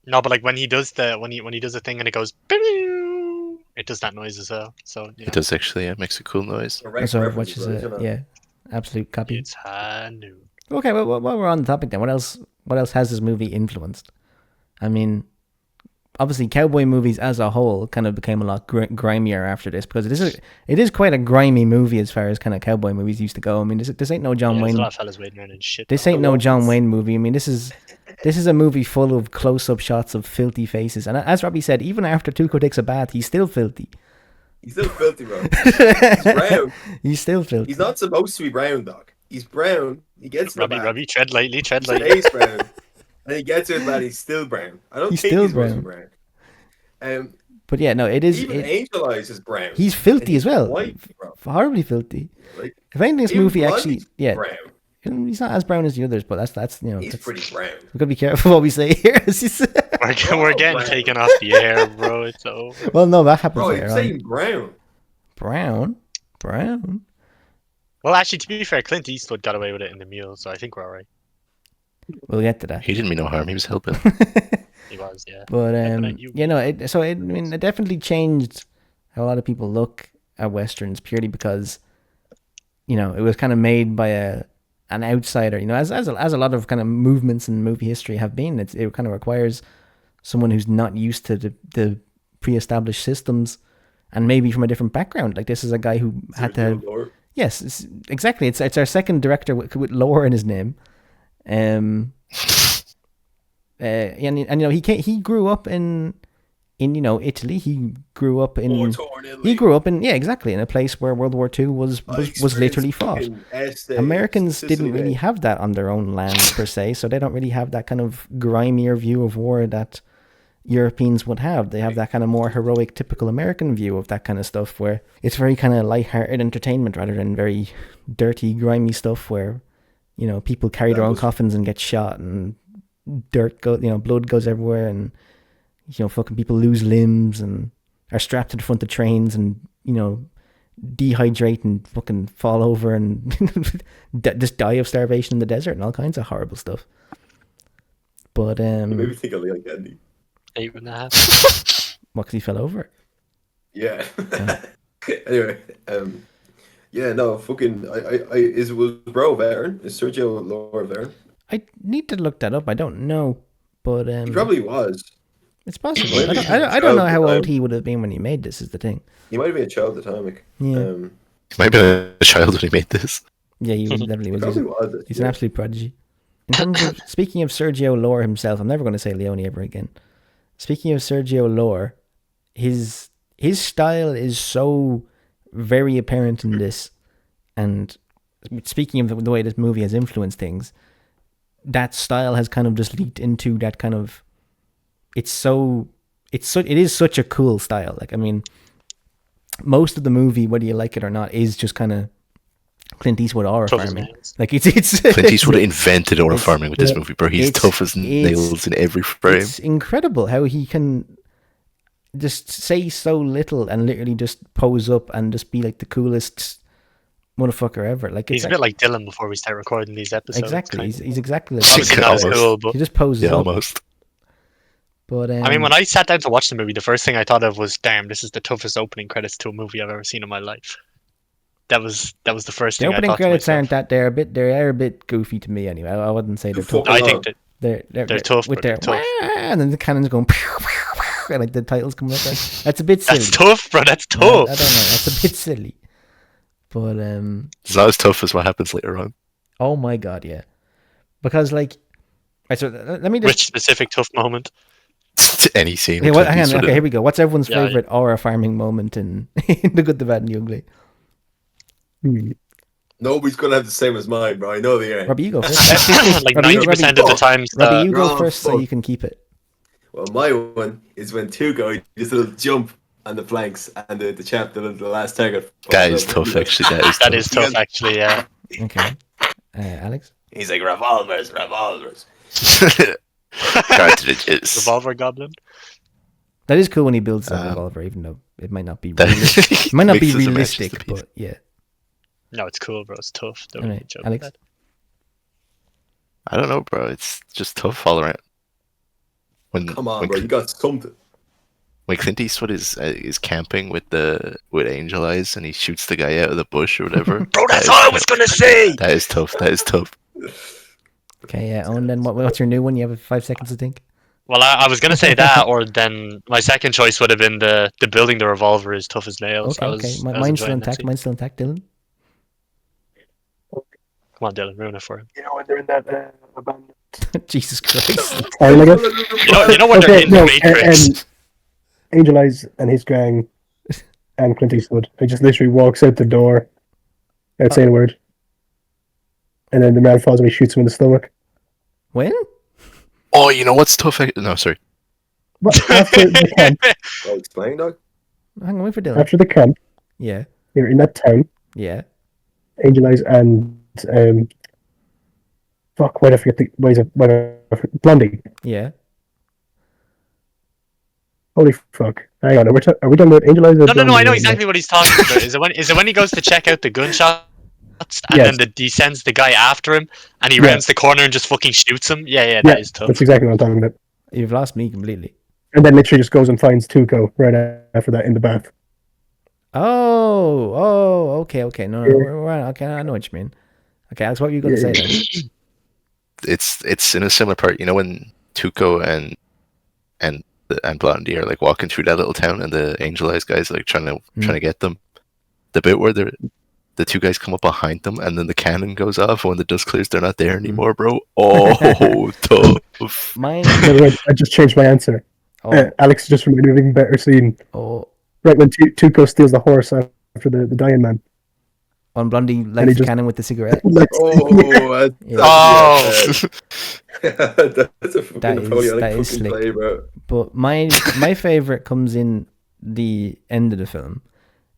No, but like when he does the thing and it goes, "Pew!" It does that noise as well. So It does actually. It makes a cool noise. Direct So references, which is bro, isn't it? yeah, absolute copy. It's Hanu. Okay, well, while we're on the topic, then what else has this movie influenced? I mean, obviously, cowboy movies as a whole kind of became a lot grimier after this because it is quite a grimy movie as far as kind of cowboy movies used to go. I mean, this ain't no John There's Wayne. a lot of fellas waiting around and shit. This ain't no John Wayne movie. I mean, this is a movie full of close-up shots of filthy faces. And as Robbie said, even after Tuco takes a bath, he's still filthy. He's still filthy, bro. He's brown. He's still filthy. He's not supposed to be brown, dog. He's brown. He gets in the bath. Robbie, tread lightly, tread He lightly. stays brown. And he gets in that he's still brown. I don't He's think still he's supposed to be brown. But yeah, no, it is. Even Angel Eyes is brown. He's And filthy he's as well. white, bro. Horribly filthy. Like, If anything, this even movie actually, Blondie's yeah, brown. he's not as brown as the others, but that's He's that's, pretty brown. we've got to be careful what we say here. We're getting Brown. taken off the air, bro. It's over. Well, no, that happens Bro, later he's on. saying brown. Brown. Well, actually, to be fair, Clint Eastwood got away with it in the Mule, so I think we're alright. We'll get to that. He didn't mean no harm. He was helping. He was, yeah. But you- it definitely changed how a lot of people look at westerns purely because it was kind of made by an outsider. As a lot of kind of movements in movie history have been. It kind of requires someone who's not used to the pre-established systems and maybe from a different background. Like this is a guy who had to have. Lord. Yes, exactly. It's our second director with lore in his name. And he grew up in Italy. He grew up in in a place where World War II was literally fought. Americans didn't really have that on their own land per se, so they don't really have that kind of grimier view of war that Europeans would have. They have that kind of more heroic, typical American view of that kind of stuff where it's very kind of lighthearted entertainment rather than very dirty, grimy stuff where, people carry their own coffins and get shot and blood goes everywhere and, fucking people lose limbs and are strapped to the front of trains and, dehydrate and fucking fall over and just die of starvation in the desert and all kinds of horrible stuff. But, Maybe think of like Andy. 8.5. what, 'cause he fell over? Yeah. Anyway, yeah, no, fucking, was Bro veteran? Is Sergio Lore veteran? I need to look that up. I don't know. But He probably was. it's possible. Maybe I don't, he was a I don't know child how at the old time. he would have been when he made this. Is the thing. He might have been a child at the time. Like, Yeah. He might have been a child when he made this. Yeah, he definitely he was. probably was. He's an absolute prodigy. In terms of speaking of Sergio Lore himself, I'm never going to say Leone ever again. Speaking of Sergio Lore, his style is so very apparent in this, and speaking of the way this movie has influenced things, that style has kind of just leaked into that kind of. It is such a cool style. Like, I mean, most of the movie, whether you like it or not, is just kind of Clint Eastwood horror Tough as farming. nails. Like it's Clint Eastwood invented horror it's- farming with this movie, bro. He's it's- tough as nails in every frame. It's incredible how he can just say so little and literally just pose up and just be like the coolest motherfucker ever. Like He's it's a bit like Dylan before we start recording these episodes. exactly. kind He's, of. he's exactly like Obviously that. not as Almost. cool, but He just poses Yeah, up. almost. But I mean, when I sat down to watch the movie, the first thing I thought of was, "Damn, this is the toughest opening credits to a movie I've ever seen in my life." That was the first the thing I opening thought to credits myself. aren't that they are a bit goofy to me anyway. I wouldn't say they're tough. fucking I think that They're tough, with but their they're tough. and then the cannons going and like the titles coming up. That's a bit silly. that's tough, bro. That's I tough. don't know. That's a bit silly. But It's not as tough as what happens later on. oh my god, yeah. Because like, right, so let me just. Which specific tough moment? Any scene. Okay, Clint hang on. Eastwood Okay, in. here we go. What's everyone's Yeah, favorite horror farming moment in The Good, the Bad, and the Ugly? Nobody's gonna have the same as mine, bro. I know they are. Robbie, you go first. Like Robbie, 90% of the times. Robbie, you go Wrong first so foot. you can keep it. Well, my one is when Tuco just a little jump on the flanks and the champ, the last target. That is tough, actually. That is That tough. is tough, actually. Yeah. Okay. Alex? He's like revolvers. Cartridges. Revolver Goblin. That is cool when he builds that Um, revolver, even though it might not be That- realistic. It might not be mixes and matches the realistic, piece. but yeah. No, it's cool, bro. It's tough. Don't Alright, even joke Alex? about that. I don't know, bro. It's just tough all around. Come on, bro. You got something. When Clint Eastwood is camping with Angel Eyes and he shoots the guy out of the bush or whatever. Bro, that's that all I is was tough. gonna say. That is tough. That is tough. Okay, yeah. Owen, then what's your new one? You have 5 seconds to think. Well, I was gonna say that, or then my second choice would have been the building the revolver is tough as nails. Okay, I was, okay. I was Mine's still enjoying that intact. scene. Mine's still intact, Dylan. Come on, Dylan, ruin it for him. You know when they're in that abandoned Jesus Christ. town, I guess? You know when they're Okay, in no, the Matrix. and Angel Eyes and his gang and Clint Eastwood. He just literally walks out the door without saying a word. And then the man falls and he shoots him in the stomach. When? Oh, you know what's tough? No, sorry. But after the camp, Oh, explain, dog. Hang on, wait for Dylan. after the camp, Yeah, they're in that town. yeah. Angel Eyes and fuck, why did I forget the ways of Blondie. Yeah. Holy fuck! Hang on, are we talking about Angel Eyes? Or No, I know Blondie? exactly what he's talking about. Is it when he goes to check out the gunshots and Yes. then he sends the guy after him and he Yeah. rounds the corner and just fucking shoots him? Yeah, Yeah, that is tough. that's exactly what I'm talking about. You've lost me completely. And then literally just goes and finds Tuco right after that in the bath. Okay. No, we're on, okay, I know what you mean. Okay, Alex, what were you going to say then? It's in a similar part. You know when Tuco and Blondie are like walking through that little town and the Angel Eyes guys are like trying to get them. The bit where the two guys come up behind them and then the cannon goes off when the dust clears, they're not there anymore, bro. Oh, tough. Mine. By the way, I just changed my answer. Oh, Alex just reminded me of an even better scene. oh. Right when Tuco steals the horse after the dying man. On Blondie he lights the just- cannon with the cigarette. Like, Oh, Yeah. Oh. that's a fucking That is- Napoleonic that is fucking slick. play, bro. But my favorite comes in the end of the film,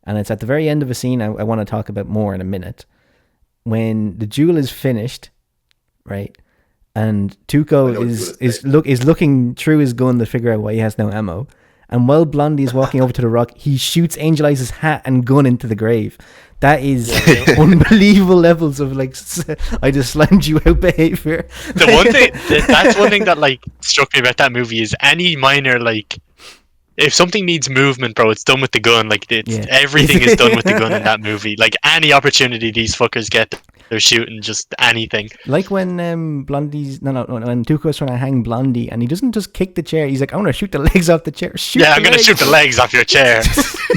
and it's at the very end of a scene I want to talk about more in a minute. When the duel is finished, right, and I know Tuco what you is looking through his gun to figure out why he has no ammo, and while Blondie is walking over to the rock, he shoots Angel Eyes' hat and gun into the grave. That is unbelievable levels of like I just slammed you out behavior. The one thing that's one thing that like struck me about that movie is any minor like if something needs movement, bro, it's done with the gun. Like it's Yeah. everything is done with the gun in that movie. Like any opportunity these fuckers get, they're shooting just anything. Like when Blondie's no, when Tuco's trying to hang Blondie, and he doesn't just kick the chair. He's like, "I want to shoot the legs off the chair." Shoot Yeah, the I'm gonna legs. shoot the legs off your chair.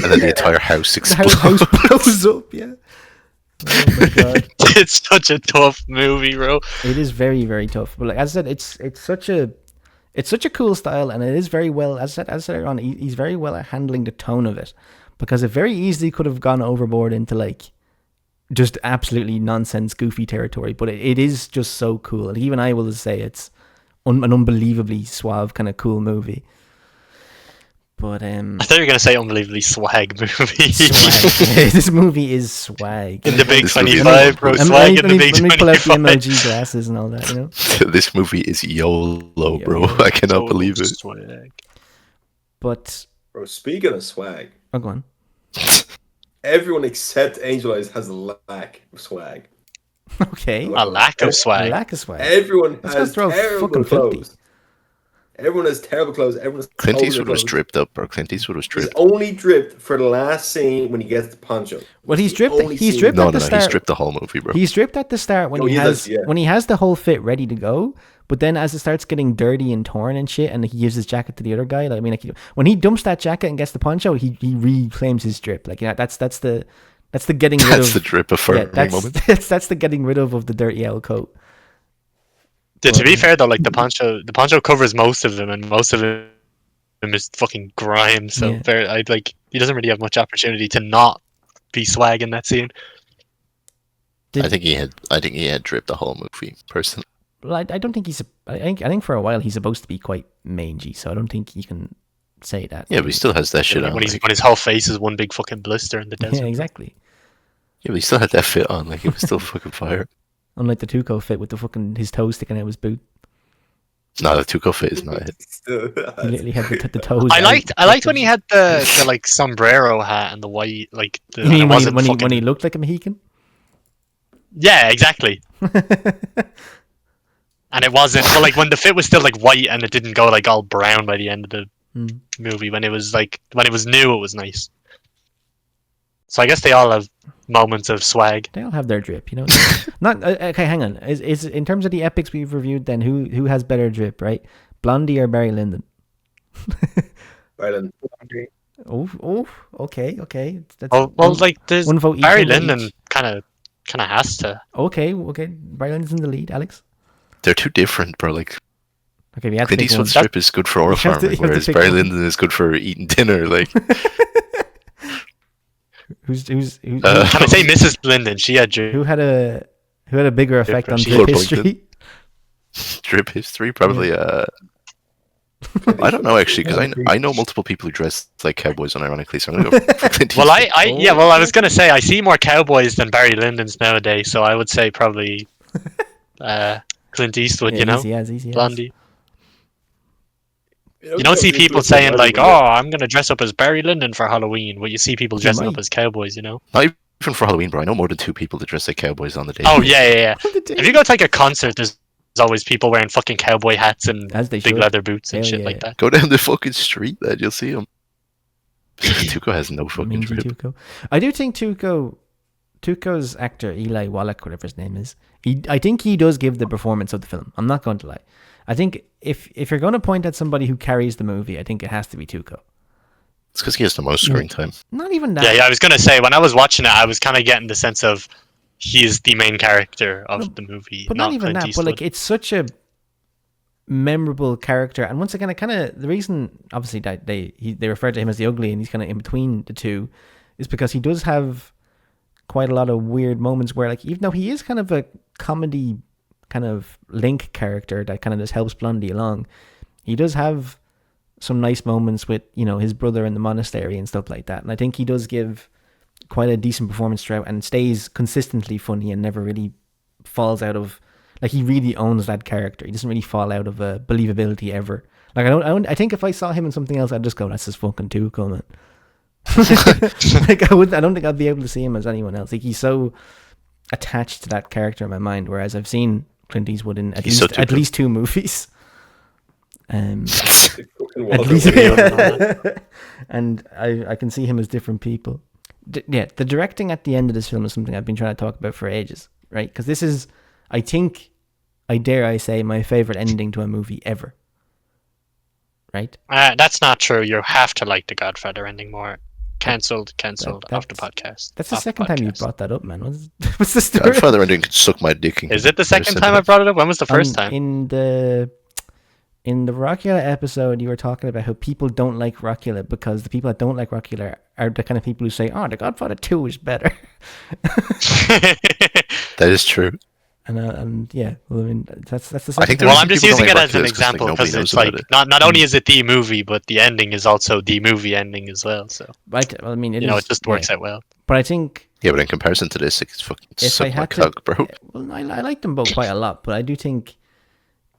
And then the entire house The explodes. house blows up. Yeah. Oh my god. It's such a tough movie, bro. It is very, very tough. But like as I said, it's such a cool style, and it is very well. As I said earlier on, he's very well at handling the tone of it, because it very easily could have gone overboard into like just absolutely nonsense, goofy territory. But it is just so cool, and even I will say it's an unbelievably suave, kind of cool movie. But I thought you were gonna say unbelievably swag movie. swag. This movie is swag. In the big This movie- 25, bro. Swag in the big Let me pull out the 25. MLG glasses and all that, you know. This movie is YOLO, bro. YOLO. I cannot believe it. Swag. But Bro, speaking of swag, oh, go on. everyone except Angel Eyes has a lack of swag. Okay. A lack of swag. Lack of swag. Everyone Let's has go throw terrible fucking filthy. clothes. Everyone has terrible clothes. Everyone's Clint older Eastwood was clothes. dripped up, bro. Clint Eastwood was He's dripped. only dripped for the last scene when he gets the poncho. Well, he's The dripped. only He's scene- dripped No, at the no, no. start. He's dripped the whole movie, bro. He's dripped at the start when Oh, he he has does, yeah. when he has the whole fit ready to go. But then as it starts getting dirty and torn and shit, and he gives his jacket to the other guy, like, I mean, like, when he dumps that jacket and gets the poncho, he reclaims his drip. Like, you know, that's the getting rid That's of the drip of for yeah, a moment. that's the getting rid of the dirty owl coat. To be fair though, like the poncho covers most of them, and most of them is fucking grime. So Yeah. fair, I like he doesn't really have much opportunity to not be swag in that scene. I think he had dripped the whole movie, personally. Well, I don't think he's. I think for a while he's supposed to be quite mangy, so I don't think you can say that. Yeah, but he still has that shit on. When Like, his whole face is one big fucking blister in the desert. Yeah, exactly. yeah, but he still had that fit on. Like, it was still fucking fire. Unlike the Tuco fit with the fucking his toes sticking out of his boot. No, the Tuco fit is not it. Still, He literally had the toes. I out. liked when he had the like sombrero hat and the white like. The, You mean and it wasn't when fucking- he looked like a Mohican? Yeah, exactly. And it wasn't, well, like when the fit was still like white and it didn't go like all brown by the end of the Mm. movie. When it was new, it was nice. So I guess they all have moments of swag. They all have their drip, you know. Not okay. Hang on. Is in terms of the epics we've reviewed, then who has better drip, right? Blondie or Barry Lyndon? right then. Oh, okay. That's Well, like there's one vote each, Barry one vote Lyndon each. kind of has to. Okay. Barry Lyndon's in the lead. Alex. They're too different, bro. Like, Okay, we have to Clint pick one. Eastwood's strip is good for oil You have to- farming, you have to whereas pick Barry one. Lyndon is good for eating dinner. Like, Who's Can I say Mrs. Lyndon? She had who had a bigger effect on She drip had history? drip history, probably. I don't know actually, because I know multiple people who dress like cowboys, unironically. So I'm gonna go for Clint Well, Eastwood. I was gonna say I see more cowboys than Barry Lyndons nowadays, so I would say probably Clint Eastwood. Yeah, you know, easy as. Blondie. You don't see people saying like, "Oh, I'm gonna dress up as Barry Lyndon for Halloween," but you see people dressing up might. as cowboys. You know? Not even for Halloween, bro. I know more than 2 people that dress like cowboys on the day. Oh yeah. If you go to like a concert, there's always people wearing fucking cowboy hats and As they big should. leather boots and Hell shit yeah. like that. Go down the fucking street, lad. You'll see them. Tuco has no fucking Mangy drip. Tuco. I do think Tuco's actor Eli Wallach, whatever his name is, I think he does give the performance of the film. I'm not going to lie. I think if you're going to point at somebody who carries the movie, I think it has to be Tuco. It's because he has the most screen time. Not even that. Yeah. I was gonna say when I was watching it, I was kind of getting the sense of he is the main character of the movie, But not even Clint that. Eastwood. But like, it's such a memorable character. And once again, the reason obviously that they refer to him as the ugly, and he's kind of in between the two, is because he does have quite a lot of weird moments where, like, even though he is kind of a comedy kind of link character that kind of just helps Blondie along, he does have some nice moments with, you know, his brother in the monastery and stuff like that. And I think he does give quite a decent performance throughout and stays consistently funny and never really falls out of, like, he really owns that character. He doesn't really fall out of believability ever. Like, I think if I saw him in something else, I'd just go, that's just fucking Tuco, man. Like, I don't think I'd be able to see him as anyone else. Like, he's so attached to that character in my mind, whereas I've seen Clint Eastwood in at least 2 movies. At least, and I can see him as different people. The directing at the end of this film is something I've been trying to talk about for ages. right? Because this is, I think, I dare I say, my favorite ending to a movie ever. Right? That's not true. You have to like the Godfather ending more. Cancelled off the That's podcast. That's the Off second time you podcast. brought that up, man. What's the story? Godfather ending could suck my dick. Is it the second time I brought it up? When was the first time? In the Rockula episode, you were talking about how people don't like Rockula because the people that don't like Rockula are the kind of people who say, "Oh, the Godfather 2 is better." That is true. And yeah, well, I mean that's the I second think time. Well, I'm just people don't using it like as an Rockula 'cause, example nobody because knows it's about like it. not only is it the movie, but the ending is also the movie ending as well. So Well, I mean, it just works out well. But I think Yeah, but in comparison to this, it's fucking if I suck my had to, cock, bro. well, I like them both quite a lot, but I do think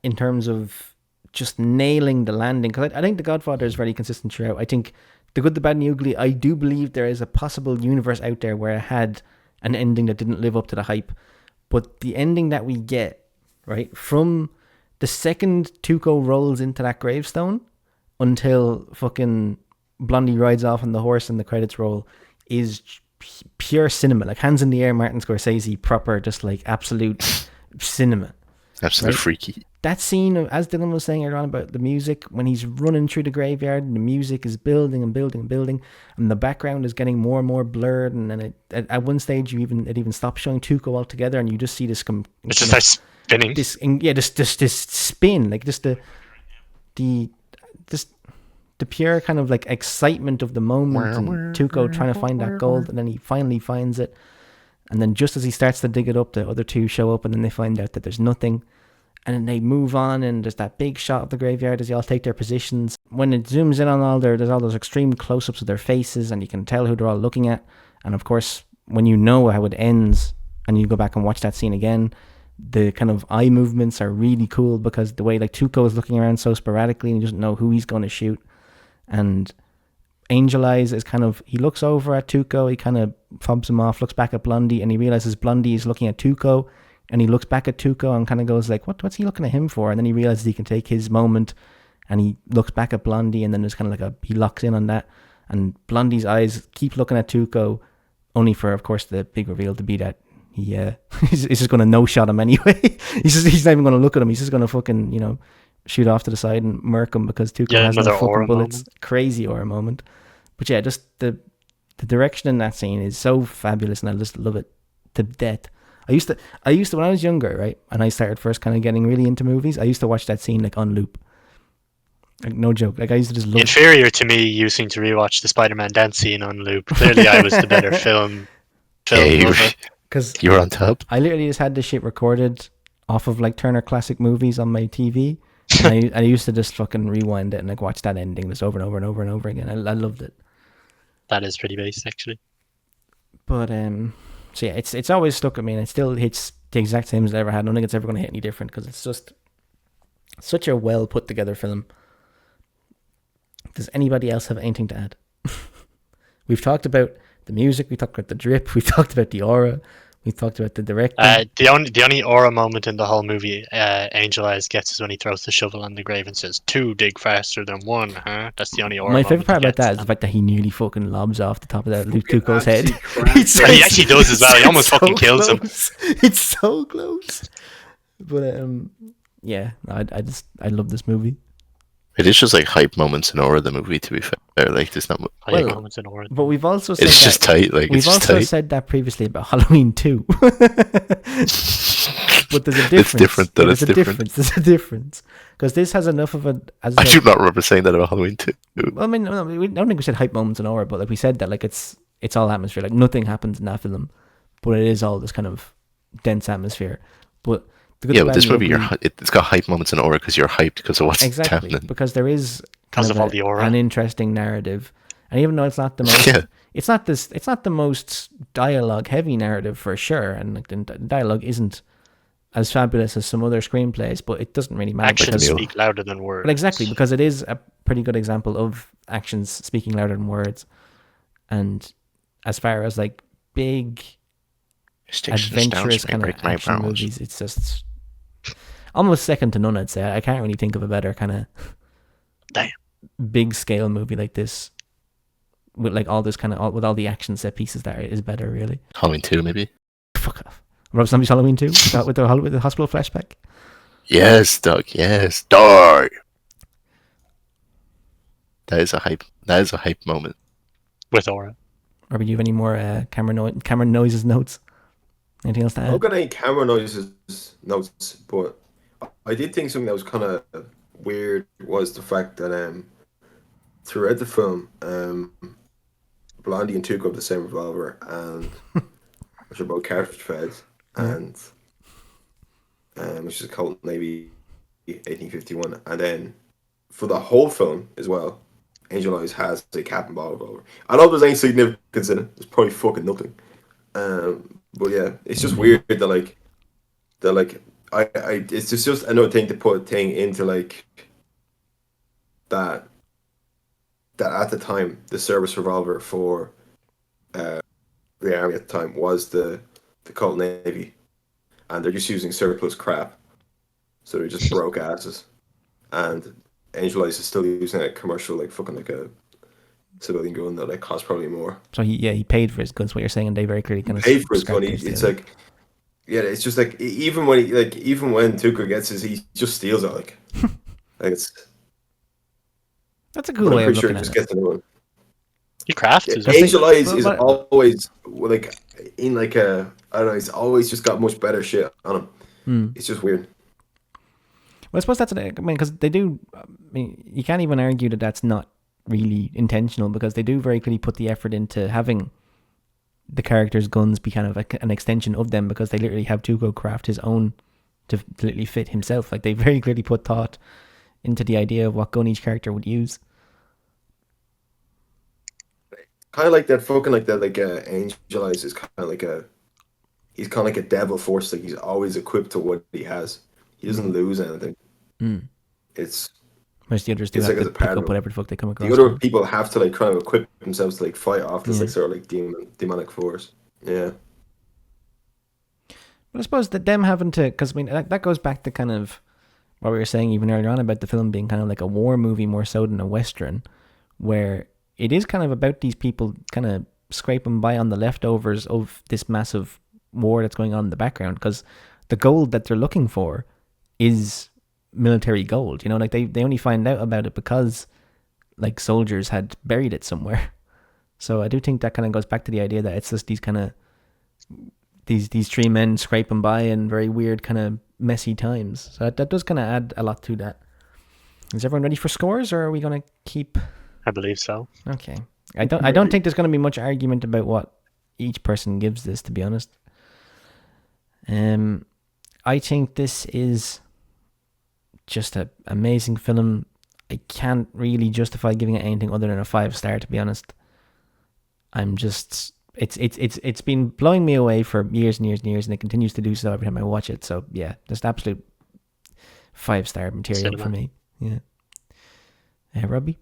in terms of just nailing the landing, because I think The Godfather is very consistent throughout. I think The Good, the Bad, and the Ugly, I do believe there is a possible universe out there where it had an ending that didn't live up to the hype. But the ending that we get, right, from the second Tuco rolls into that gravestone until fucking Blondie rides off on the horse and the credits roll is pure cinema. Like hands in the air, Martin Scorsese, proper, just like absolute cinema. Absolutely Right? freaky. That scene, as Dylan was saying earlier on about the music, when he's running through the graveyard and the music is building and building and building, and the background is getting more and more blurred, and then at one stage it even stops showing Tuco altogether, and you just see this It just starts spinning. this spin, like just the pure kind of like excitement of the moment, and Tuco trying to find that gold, and then he finally finds it, and then just as he starts to dig it up, the other two show up, and then they find out that there's nothing. And then they move on, and there's that big shot of the graveyard as they all take their positions. When it zooms in on there's all those extreme close-ups of their faces, and you can tell who they're all looking at. And of course, when you know how it ends, and you go back and watch that scene again, the kind of eye movements are really cool because the way like Tuco is looking around so sporadically, and he doesn't know who he's going to shoot. And Angel Eyes is kind of, he looks over at Tuco, he kind of fobs him off, looks back at Blondie, and he realizes Blondie is looking at Tuco. And he looks back at Tuco and kind of goes like, what's he looking at him for? And then he realizes he can take his moment, and he looks back at Blondie, and then there's kind of like he locks in on that. And Blondie's eyes keep looking at Tuco, only for, of course, the big reveal to be that he's just going to no-shot him anyway. he's not even going to look at him. He's just going to fucking, shoot off to the side and murk him because Tuco has no fucking bullets. Moment. Crazy aura moment. But yeah, just the direction in that scene is so fabulous, and I just love it to death. I used to when I was younger, right, and I started first kind of getting really into movies, I used to watch that scene like on loop. Like no joke. Like I used to just love Inferior to me using to rewatch the Spider-Man dance scene on loop. Clearly I was the better film because you were on top. I literally just had this shit recorded off of like Turner Classic Movies on my TV. And I used to just fucking rewind it and like watch that ending just over and over and over and over again. I loved it. That is pretty base actually. But so yeah, it's always stuck with me, and it still hits the exact same as it ever had. I don't think it's ever going to hit any different because it's just such a well put together film. Does anybody else have anything to add? We've talked about the music, we talked about the drip, we talked about the aura, we talked about the directing. The only aura moment in the whole movie Angel Eyes gets is when he throws the shovel on the grave and says, 2 dig faster than 1, huh? That's the only aura My moment favourite part he about that gets. is the fact that he nearly fucking lobs off the top of that Luke Tuco's head. Yeah, he actually does as well. He almost fucking kills him. It's so close. But yeah, I love this movie. It is just like hype moments in aura the movie. To be fair, like there's not. Hype moments in aura. But we've also said It's just tight. Like we've it's just also tight. said that previously about Halloween 2. But there's a difference. It's different. Though. There's a difference. There's a difference because this has enough of a. As I do not remember saying that about Halloween 2. Well, I mean, I don't think we said hype moments in aura, but like we said that like it's all atmosphere. Like nothing happens in that film, but it is all this kind of dense atmosphere. But with this movie, it's got hype moments in aura because you're hyped because of what's exactly happening. Because there is kind of all the aura. an interesting narrative, and even though it's not the most, it's not the most dialogue heavy narrative for sure, and like the dialogue isn't as fabulous as some other screenplays, but it doesn't really matter. Actions speak louder than words. But exactly, because it is a pretty good example of actions speaking louder than words. And as far as like big adventurous kind of action movies, it's just almost second to none, I'd say. I can't really think of a better kind of big scale movie like this with like all this kind of with all the action set pieces that is better, really. Halloween 2 maybe. Fuck off. Rob Zombie's Halloween 2 with the hospital flashback. Yes, Doug. Yes, die. That is a hype. That is a hype moment. With Aura. Or do you have any more camera noises notes? Anything else to I add? don't got any camera noises notes, but I did think something that was kind of weird was the fact that throughout the film, Blondie and Tuco have the same revolver, and which are both cartridge feds, and which is a Colt Navy 1851, and then for the whole film as well, Angel Eyes has a cap and ball revolver. I don't know if there's any significance in it. There's probably fucking nothing. But yeah, it's just weird that it's just another thing to put a thing into like that at the time the service revolver for the army at the time was the Colt Navy, and they're just using surplus crap, so they're just broke asses, and Angel Eyes is still using a commercial like fucking like a civilian gun that like costs probably more. So he paid for his guns. What you're saying, and they very clearly kind of paid for his gun. It's like, yeah, it's just like even when Tuco gets his, he just steals it. Like it's. That's a cool way I'm of pretty sure looking he just at it. gets another one. He crafts his Angel Eyes is but- always like in like a I don't know. He's always just got much better shit on him. It's just weird. Well, I suppose that's because they do. I mean, you can't even argue that that's not really intentional, because they do very clearly put the effort into having the characters' guns be kind of an extension of them, because they literally have Tuco craft his own to literally fit himself. Like they very clearly put thought into the idea of what gun each character would use. Kind of like that fucking like that like Angel Eyes is kind of like he's kind of like a devil force. Like he's always equipped to what he has. He doesn't lose anything. It's Whereas the others do It's have like to as a pick part up of whatever the fuck they come across. the other people have to like kind of equip themselves to like fight off this like sort of like demonic force. Yeah. But I suppose that them having to, because I mean that goes back to kind of what we were saying even earlier on about the film being kind of like a war movie more so than a western, where it is kind of about these people kind of scraping by on the leftovers of this massive war that's going on in the background, because the gold that they're looking for is military gold. You know, like they only find out about it because like soldiers had buried it somewhere. So I do think that kind of goes back to the idea that it's just these kind of these three men scraping by in very weird kind of messy times. So that does kind of add a lot to that. Is everyone ready for scores, or are we going to keep? I believe so. Okay. I don't think there's going to be much argument about what each person gives this, to be honest. I think this is just an amazing film. I can't really justify giving it anything other than a 5-star, to be honest. I'm just it's been blowing me away for years and years and years, and it continues to do so every time I watch it. So yeah, just absolute 5-star material Cinema. for me. Yeah. Robbie?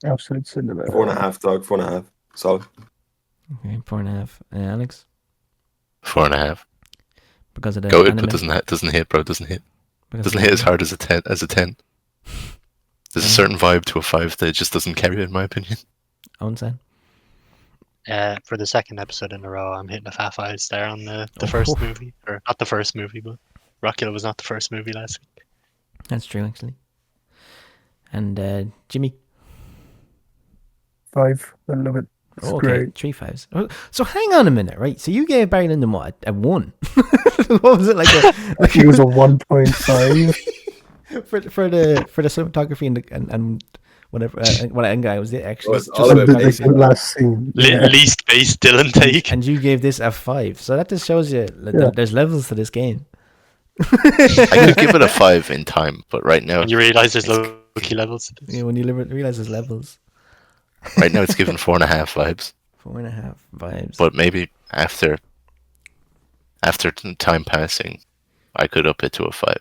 Absolute cinema. 4.5, dog. 4.5. Solid. Okay, 4.5. Alex? 4.5. Because of the Go it, anime? but doesn't hit, bro. Doesn't hit. Because Doesn't of hit the as hard as a 10. There's a certain vibe to a 5 that just doesn't carry it, in my opinion. own side? For the second episode in a row, I'm hitting a fat 5-star on the first movie. Or not the first movie, but Rockula was not the first movie last week. That's true, actually. And Jimmy? 5. I love it. It's great. 3 5s. So hang on a minute, right? So you gave Barry Lyndon what? A 1? What was it like? He was a 1.5. for the cinematography and whatever what guy was it actually? It's all about The pacing. last scene. Yeah. Least base Dylan take. And you gave this a 5. So that just shows you that there's levels to this game. I could give it a 5 in time, but right now, And you realise there's low-key levels to this. Yeah, when you realize there's levels. right now it's given 4.5 vibes. 4.5 vibes. But maybe after time passing, I could up it to a 5.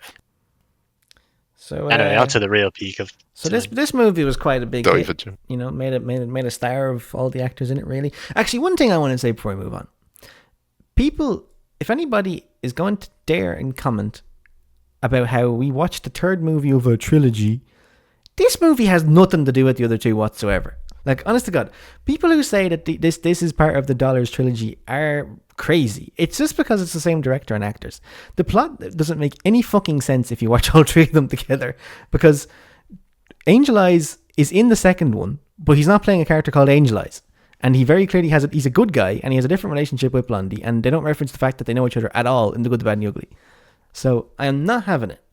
So Anyway, on to the real peak of. So this movie was quite a big Don't hit. even do- You know, made a star of all the actors in it. Really, actually, one thing I want to say before we move on: people, if anybody is going to dare and comment about how we watched the third movie of a trilogy, this movie has nothing to do with the other two whatsoever. Like, honest to God, people who say that this is part of the Dollars trilogy are crazy. It's just because it's the same director and actors. The plot doesn't make any fucking sense if you watch all three of them together, because Angel Eyes is in the second one, but he's not playing a character called Angel Eyes. And he very clearly he's a good guy, and he has a different relationship with Blondie, and they don't reference the fact that they know each other at all in The Good, the Bad, and the Ugly. So I am not having it.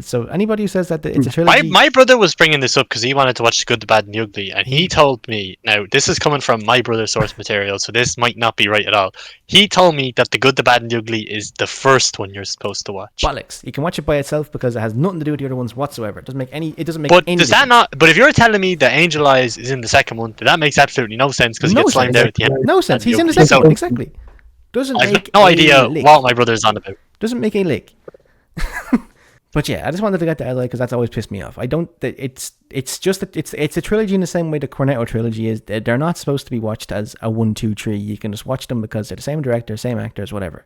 So anybody who says that it's a trilogy... My brother was bringing this up because he wanted to watch The Good, the Bad, and the Ugly, and he told me, now this is coming from my brother's source material, so this might not be right at all. He told me that The Good, the Bad, and the Ugly is the first one you're supposed to watch. Bollocks. You can watch it by itself because it has nothing to do with the other ones whatsoever. It doesn't make any But any does that not? But if you're telling me that Angel Eyes is in the second one, then that makes absolutely no sense because he gets slimed out at the end. No sense. He's in the So- second one, exactly. Doesn't I've make no a idea lick. what my brother's on about. Doesn't make a lick. But yeah, I just wanted to get that out of because that's always pissed me off. I don't. It's just it's a trilogy in the same way the Cornetto trilogy is. They're not supposed to be watched as a 1, 2, 3. You can just watch them because they're the same director, same actors, whatever.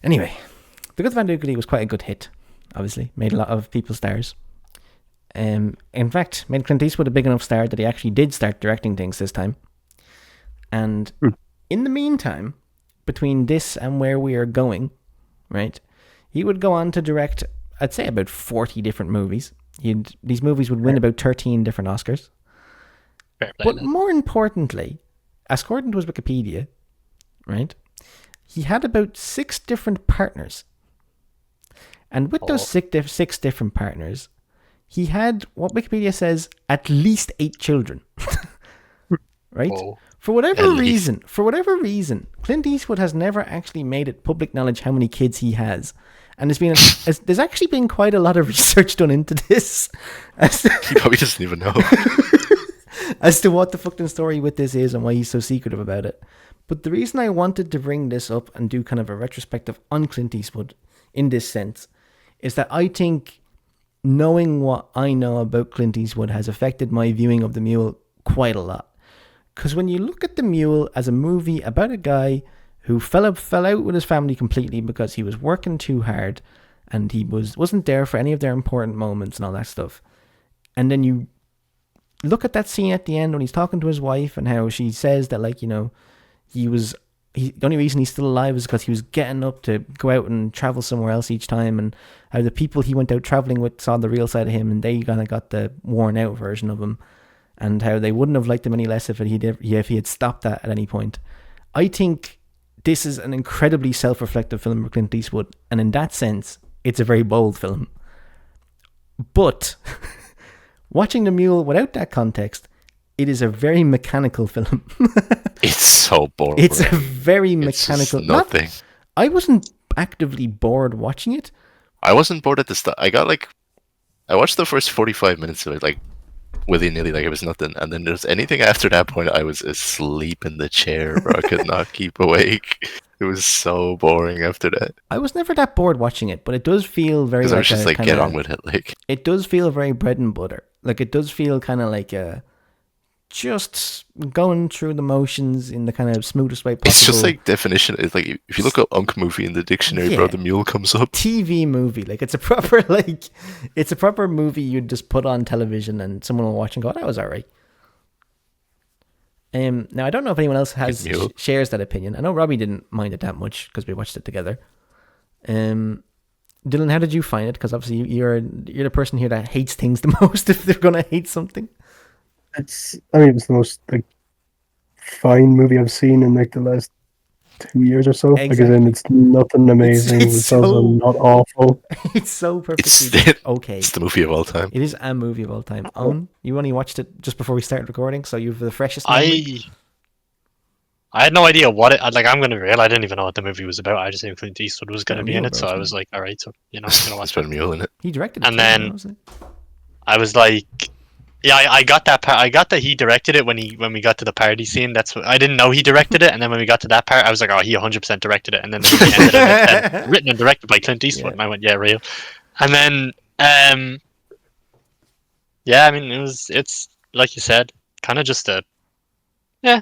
Anyway, The Good, the Bad, and the Ugly was quite a good hit. Obviously, made a lot of people stars. In fact, made Clint Eastwood a big enough star that he actually did start directing things this time. And in the meantime, between this and Where We Are Going, right, he would go on to direct, I'd say, about 40 different movies. These movies would win about 13 different Oscars. But more importantly, according to his Wikipedia, right, he had about 6 different partners. And with those 6 different partners, he had, what Wikipedia says, at least 8 children. Right? For whatever reason, Clint Eastwood has never actually made it public knowledge how many kids he has. And there's actually been quite a lot of research done into this. He probably doesn't even know. As to what the fucking story with this is and why he's so secretive about it. But the reason I wanted to bring this up and do kind of a retrospective on Clint Eastwood in this sense is that I think knowing what I know about Clint Eastwood has affected my viewing of The Mule quite a lot. Because when you look at The Mule as a movie about a guy who fell out with his family completely because he was working too hard and he wasn't there for any of their important moments and all that stuff. And then you look at that scene at the end when he's talking to his wife and how she says that, like, you know, the only reason he's still alive is because he was getting up to go out and travel somewhere else each time, and how the people he went out traveling with saw the real side of him and they kind of got the worn out version of him, and how they wouldn't have liked him any less if he had stopped that at any point. I think this is an incredibly self-reflective film for Clint Eastwood, and in that sense, it's a very bold film. But watching The Mule without that context, it is a very mechanical film. It's so boring. It's a very mechanical... It's just nothing. I wasn't actively bored watching it. I wasn't bored at the start. I watched the first 45 minutes of it, like, willy-nilly, like it was nothing. And then there's anything after that point, I was asleep in the chair, bro. I could not keep awake. It was so boring after that. I was never that bored watching it, but it does feel very... Because I was just like, get on with it. Like, it does feel very bread and butter. Like, it does feel kind of like just going through the motions in the kind of smoothest way possible. it's just like definition. It's like, if you look up Unk movie in the dictionary, bro, The Mule comes up. TV movie. Like, it's a proper, it's a proper movie you'd just put on television and someone will watch and go, oh, that was alright. Now, I don't know if anyone else shares that opinion. I know Robbie didn't mind it that much because we watched it together. Dylan, how did you find it? Because obviously you're the person here that hates things the most if they're going to hate something. It's the most fine movie I've seen in like the last 2 years or so. Exactly. Because then it's nothing amazing. It's also not awful. It's so perfectly okay. It's the movie of all time. It is a movie of all time. Owen, you only watched it just before we started recording, so you've the freshest memory. I had no idea what it... Like, I'm going to be real, I didn't even know what the movie was about. I just knew Clint Eastwood was going to be in it, so I was like, alright, so, you know, I'm going to watch it. Mule in it. He directed it. And then I was like... Yeah, I got that part. I got that he directed it when we got to the party scene. That's what I didn't know he directed it, and then when we got to that part, I was like, oh, he 100% directed it. And then the movie ended and it written and directed by Clint Eastwood. Yeah. And I went, yeah, real. And then, yeah, I mean, it's like you said, kind of just it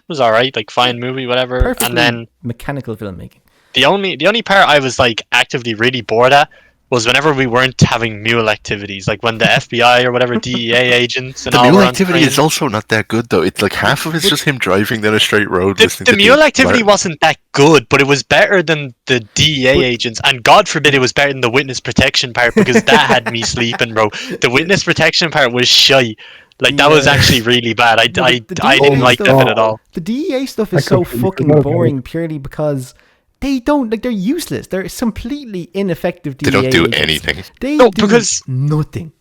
was all right, like fine movie, whatever. Perfectly and then mechanical filmmaking. The only part I was like actively really bored at was whenever we weren't having mule activities, like when the FBI or whatever DEA agents and The all mule were on activity screen. is also not that good though. It's like half of it's just him driving down a straight road listening The to mule activity Martin. wasn't that good, but it was better than the DEA agents, and God forbid it was better than the witness protection part, because that had me sleeping, bro. The witness protection part was shy. Like, that was actually really bad. I didn't like that bit at all. The DEA stuff I is so completely fucking forgot about boring purely because they don't, like, they're useless. They're completely ineffective DEA They don't do agents. anything. They No, do because nothing.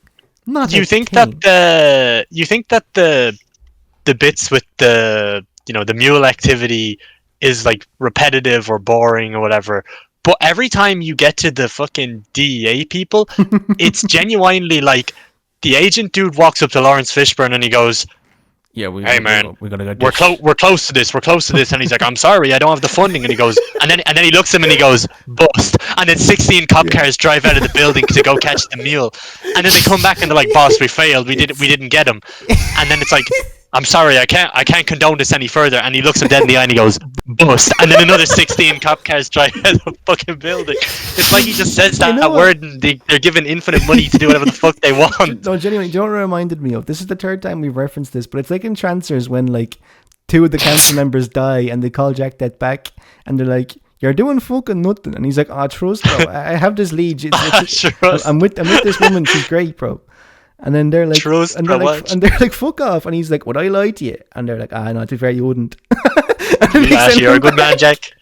Not You a think thing. that the bits with the the mule activity is like repetitive or boring or whatever, but every time you get to the fucking DEA people, it's genuinely like the agent dude walks up to Lawrence Fishburne and he goes, Yeah, "Hey man, we're gonna get we're this. close to this, and he's like, "I'm sorry, I don't have the funding," and he goes, and then he looks at him and he goes, "Bust," and then 16 cop cars drive out of the building to go catch the mule, and then they come back and they're like, "Boss, we failed, we didn't get him," and then it's like, "I'm sorry, I can't condone this any further," and he looks him dead in the eye and he goes, "Bust," and then another 16 cop cars drive out of the fucking building. It's like he just says You know that what? word and they're given infinite money to do whatever the fuck they want. No, genuinely, do you know what it reminded me of? This is the third time we've referenced this, but it's like in Trancers when, like, two of the council members die and they call Jack that back and they're like, "You're doing fucking nothing," and he's like, "Oh, trust, bro. I have this lead. Trust. I'm with this woman. She's great, bro." And then they're like, Trust, and they're bro, like, what? and they're like, "Fuck off!" And he's like, "Would I lie to you?" And they're like, "Ah, no, to be fair, you wouldn't." And then they Yeah, send you're a him good man, back. Jack.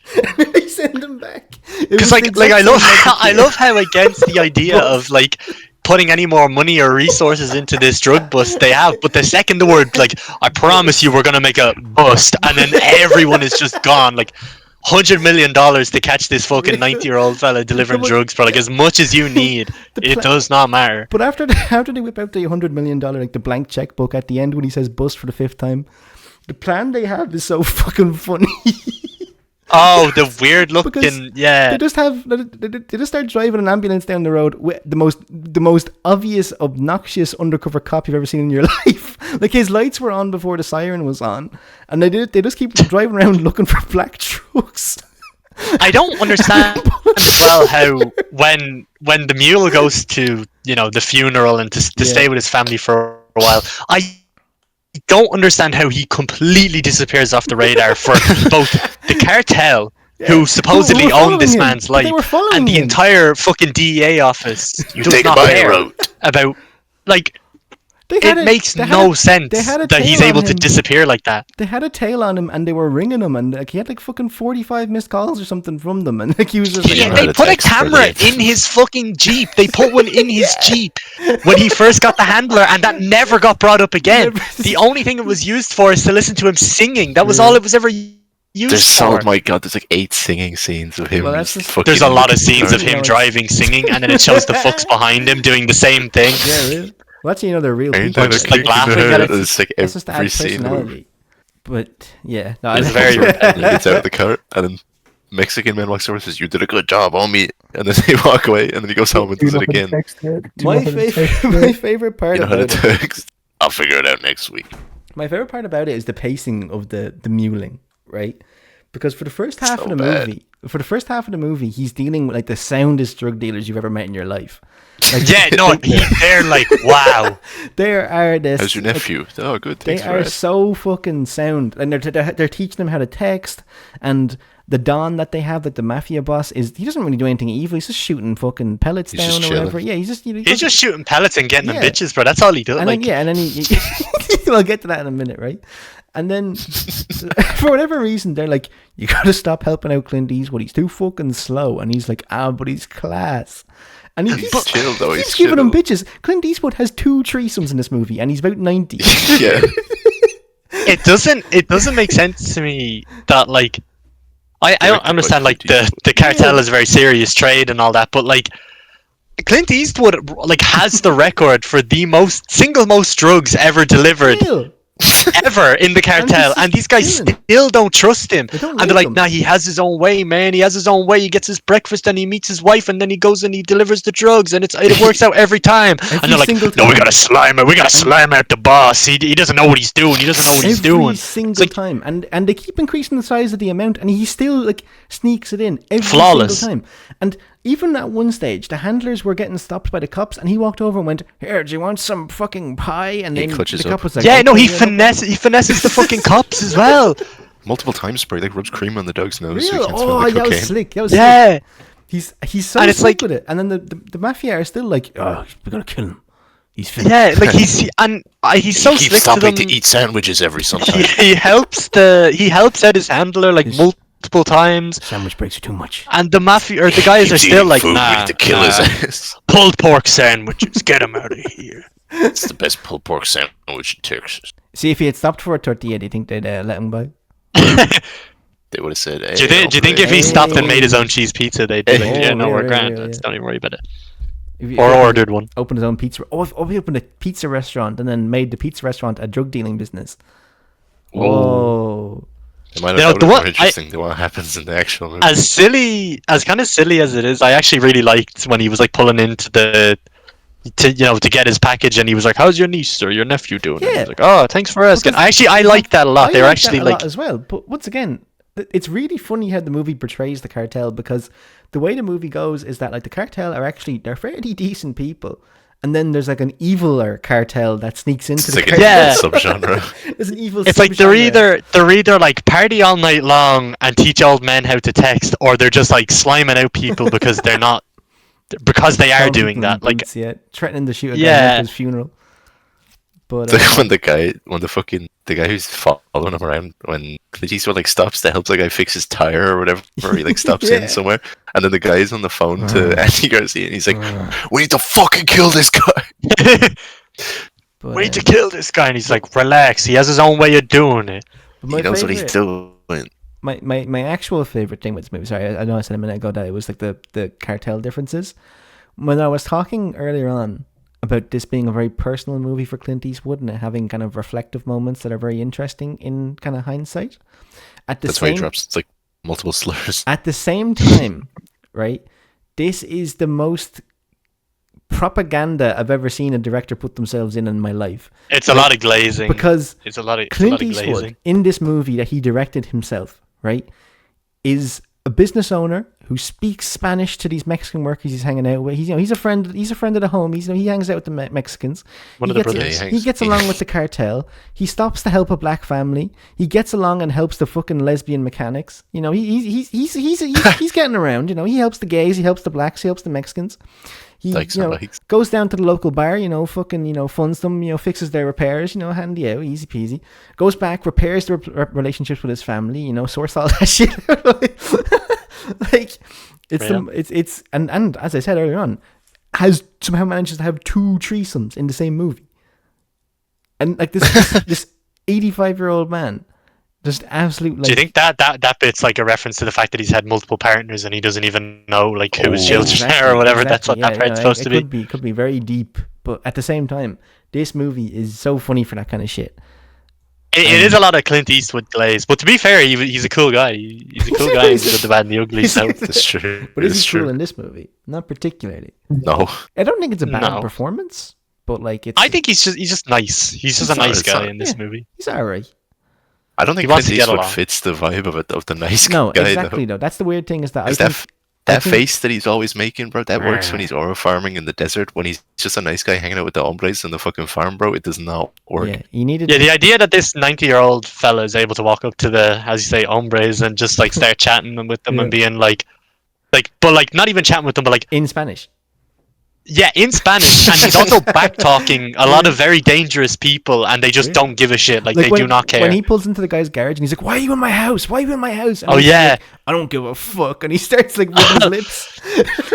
They send him back. Because like I love I love how against the idea of like putting any more money or resources into this drug bust they have, but the second the word like, "I promise you we're gonna make a bust," and then everyone is just gone, like $100 million to catch this fucking 90-year-old fella delivering drugs for like as much as you need. It does not matter. But after they whip out the $100 million, like the blank checkbook at the end when he says "bust" for the 5th time, the plan they have is so fucking funny. Oh, the weird Because looking, yeah. They just start driving an ambulance down the road with the most obvious, obnoxious undercover cop you've ever seen in your life. Like, his lights were on before the siren was on, and they just keep driving around looking for black trucks. I don't understand as well how when the mule goes to the funeral and to stay with his family for a while, I don't understand how he completely disappears off the radar for both the cartel, who supposedly own this man's life, and the entire fucking DEA office You does take not my care road. about, like, it makes no sense that he's able to disappear like that. They had a tail on him and they were ringing him, and like he had like fucking 45 missed calls or something from them, and like he was just like, Yeah, they put a camera in his fucking Jeep. They put one in his Jeep when he first got the handler, and that never got brought up again. The only thing it was used for is to listen to him singing. That was all it was ever used for. Oh my god, there's like 8 singing scenes of him. Well, that's just- fucking There's a lot of looking scenes of guitar. him driving, singing, and then it shows the fucks behind him doing the same thing. yeah, really. Well, that's they're real Ain't people. that a just, like, kick in the laughing head? at it. It's like That's just to every add scene. personality. But yeah, no, It's very He gets out of the car, and then Mexican man walks over and says, "You did a good job, homie," and then they walk away, and then he goes home and does it again. my favorite part You know how to about it. text? I'll figure it out next week. My favorite part about it is the pacing of the muling, right? Because for the first half So of the bad. movie, he's dealing with like the soundest drug dealers you've ever met in your life. Like, Yeah, no, they're like, wow. there are this. How's your nephew? Oh, good. They Thanks for are it. so fucking sound, and they're teaching them how to text. And the Don that they have, like the mafia boss, he doesn't really do anything evil. He's just shooting fucking pellets He's down just or chilling. whatever. Yeah, he's just shooting pellets and getting them Yeah. bitches, bro. That's all he does. And Like, then he we'll get to that in a minute, right? And then for whatever reason, they're like, "You gotta stop helping out Clint Eastwood. He's too fucking slow." And he's like, "But he's class." And he He's keeps, chill, though. he's He's giving him chill. bitches. Clint Eastwood has 2 threesomes in this movie, and he's about 90. Yeah. it doesn't make sense to me that, like, I don't Directed by understand, like, Clint the cartel is a very serious trade and all that, but like Clint Eastwood like has the record for the single most drugs ever delivered Chill. ever in the cartel, and these guys chilling. still don't trust him. They don't And they're like like, him. "Nah, he has his own way, man. He has his own way. He gets his breakfast and he meets his wife, and then he goes and he delivers the drugs, and it works out every time." And they're like, single "No, we time. gotta slime it. We gotta slime out the boss. He doesn't know what he's doing. He doesn't know what he's Every doing." single like- time, and they keep increasing the size of the amount, and he still like sneaks it in every Flawless. single time. And even at one stage, the handlers were getting stopped by the cops, and he walked over and went, "Here, do you want some fucking pie?" And He then clutches the cop up. was like, Yeah, no, "Okay, he yeah, no finesses the fucking cops as well. Multiple times, bro. He like rubs cream on the dog's nose. So he Real? can't smell Oh, the that was cocaine. slick. That was Yeah. slick. He's so And it's slick like- with it. And then the mafia are still like, "Oh, we're gonna kill him. He's finished." Yeah, like he's so He keeps slick to stopping them. to eat sandwiches every sometime. He helps out his handler like His- multiple times, Sandwich breaks are too much. and the mafia or the guys are Keeps still eating like, food, we nah, need to kill his ass. pulled pork sandwiches, get him out of here. It's the best pulled pork sandwich in Texas. See, if he had stopped for a tortilla, do you think they'd let him by? They would have said, hey, Do you think if he stopped and made his own cheese pizza, they'd be like, Oh, yeah, no, yeah, we're yeah, grand, yeah, yeah. don't even worry about it. If Or he ordered one. opened his own pizza. Oh, if he opened a pizza restaurant and then made the pizza restaurant a drug dealing business. Whoa. It might You know, have the been more one- interesting than what happens in the actual movie. As kind of silly as it is, I actually really liked when he was like pulling into to get his package, and he was like, "How's your niece or your nephew doing?" And he Yeah. was like, "Oh, thanks for asking." Because- I like that a lot. They were like that actually a like, lot as well. But once again, it's really funny how the movie portrays the cartel, because the way the movie goes is that like the cartel they're fairly decent people, and then there's like an eviler cartel that sneaks into It's the like cartel. Yeah. a subgenre. There's an evil. it's like they're subgenre. either like party all night long and teach old men how to text, or they're just like sliming out people because they are Throwing doing people in that. Like, boots, yeah, threatening to shoot a guy Yeah. at his funeral. But It's like when the guy who's following him around, when Clint Eastwood like stops to help the guy fix his tire or whatever, he like stops Yeah. in somewhere, and then the guy's on the phone to Andy Garcia, and he's like, "We need to fucking kill this guy." but, we need to kill this guy, and he's like, "Relax, he has his own way of doing it." but He my knows what he's favorite- doing. My actual favorite thing with this movie, sorry, I know I said a minute ago that it was like the cartel differences. When I was talking earlier on about this being a very personal movie for Clint Eastwood and it having kind of reflective moments that are very interesting in kind of hindsight, That's why he drops. It's like multiple slurs. at the same time, right? This is the most propaganda I've ever seen a director put themselves in my life, It's a lot of glazing. because It's a lot of Clint glazing. Eastwood in this movie that he directed himself, right, is a business owner who speaks Spanish to these Mexican workers he's hanging out with. He's a friend of the homies. He hangs out with the Mexicans. One of He the gets- brothers. Yeah, He gets along with the cartel. He stops to help a black family. He gets along and helps the fucking lesbian mechanics. You know, he's getting around. You know, he helps the gays. He helps the blacks. He helps the Mexicans. He Likes you know, somebody. goes down to the local bar, you know, fucking, you know, funds them, you know, fixes their repairs, you know, handy out, easy peasy. Goes back, repairs the relationships with his family, you know, sorts all that shit out. Like, it's and as I said earlier on, has somehow manages to have 2 threesomes in the same movie. And like this 85-year-old man, just absolute. Like, Do you think that bit's like a reference to the fact that he's had multiple partners and he doesn't even know like who his children are or whatever? That's what that part's supposed to be. It could be very deep, but at the same time, this movie is so funny for that kind of shit. It is a lot of Clint Eastwood glaze, but to be fair, he's a cool guy. He's a cool guy in The Bad and the Ugly. So That's true. But is It's he cool true. in this movie? Not particularly. No. I don't think it's a bad No. performance, but like it's. I think he's just nice. He's just a It's not- nice it's guy not- in this yeah. movie. he's alright. I don't think wants Clint to get Eastwood along. fits the vibe of the nice No, guy. exactly though. That's the weird thing is that I Is think that think- face that he's always making, bro, that works when he's oro farming in the desert. When he's just a nice guy hanging out with the hombres in the fucking farm, bro, it does not work. yeah, he needed. Yeah, the idea that this 90-year-old fella is able to walk up to the, as you say, hombres and just like start chatting with them and being like, but like not even chatting with them, but like, in Spanish. yeah, in Spanish, and he's also back talking a lot of very dangerous people, and they just don't give a shit. Like they when, do not care. When he pulls into the guy's garage and he's like, "Why are you in my house? Why are you in my house?" And Oh, he's yeah. like, I don't give a fuck. And he starts like ripping his lips.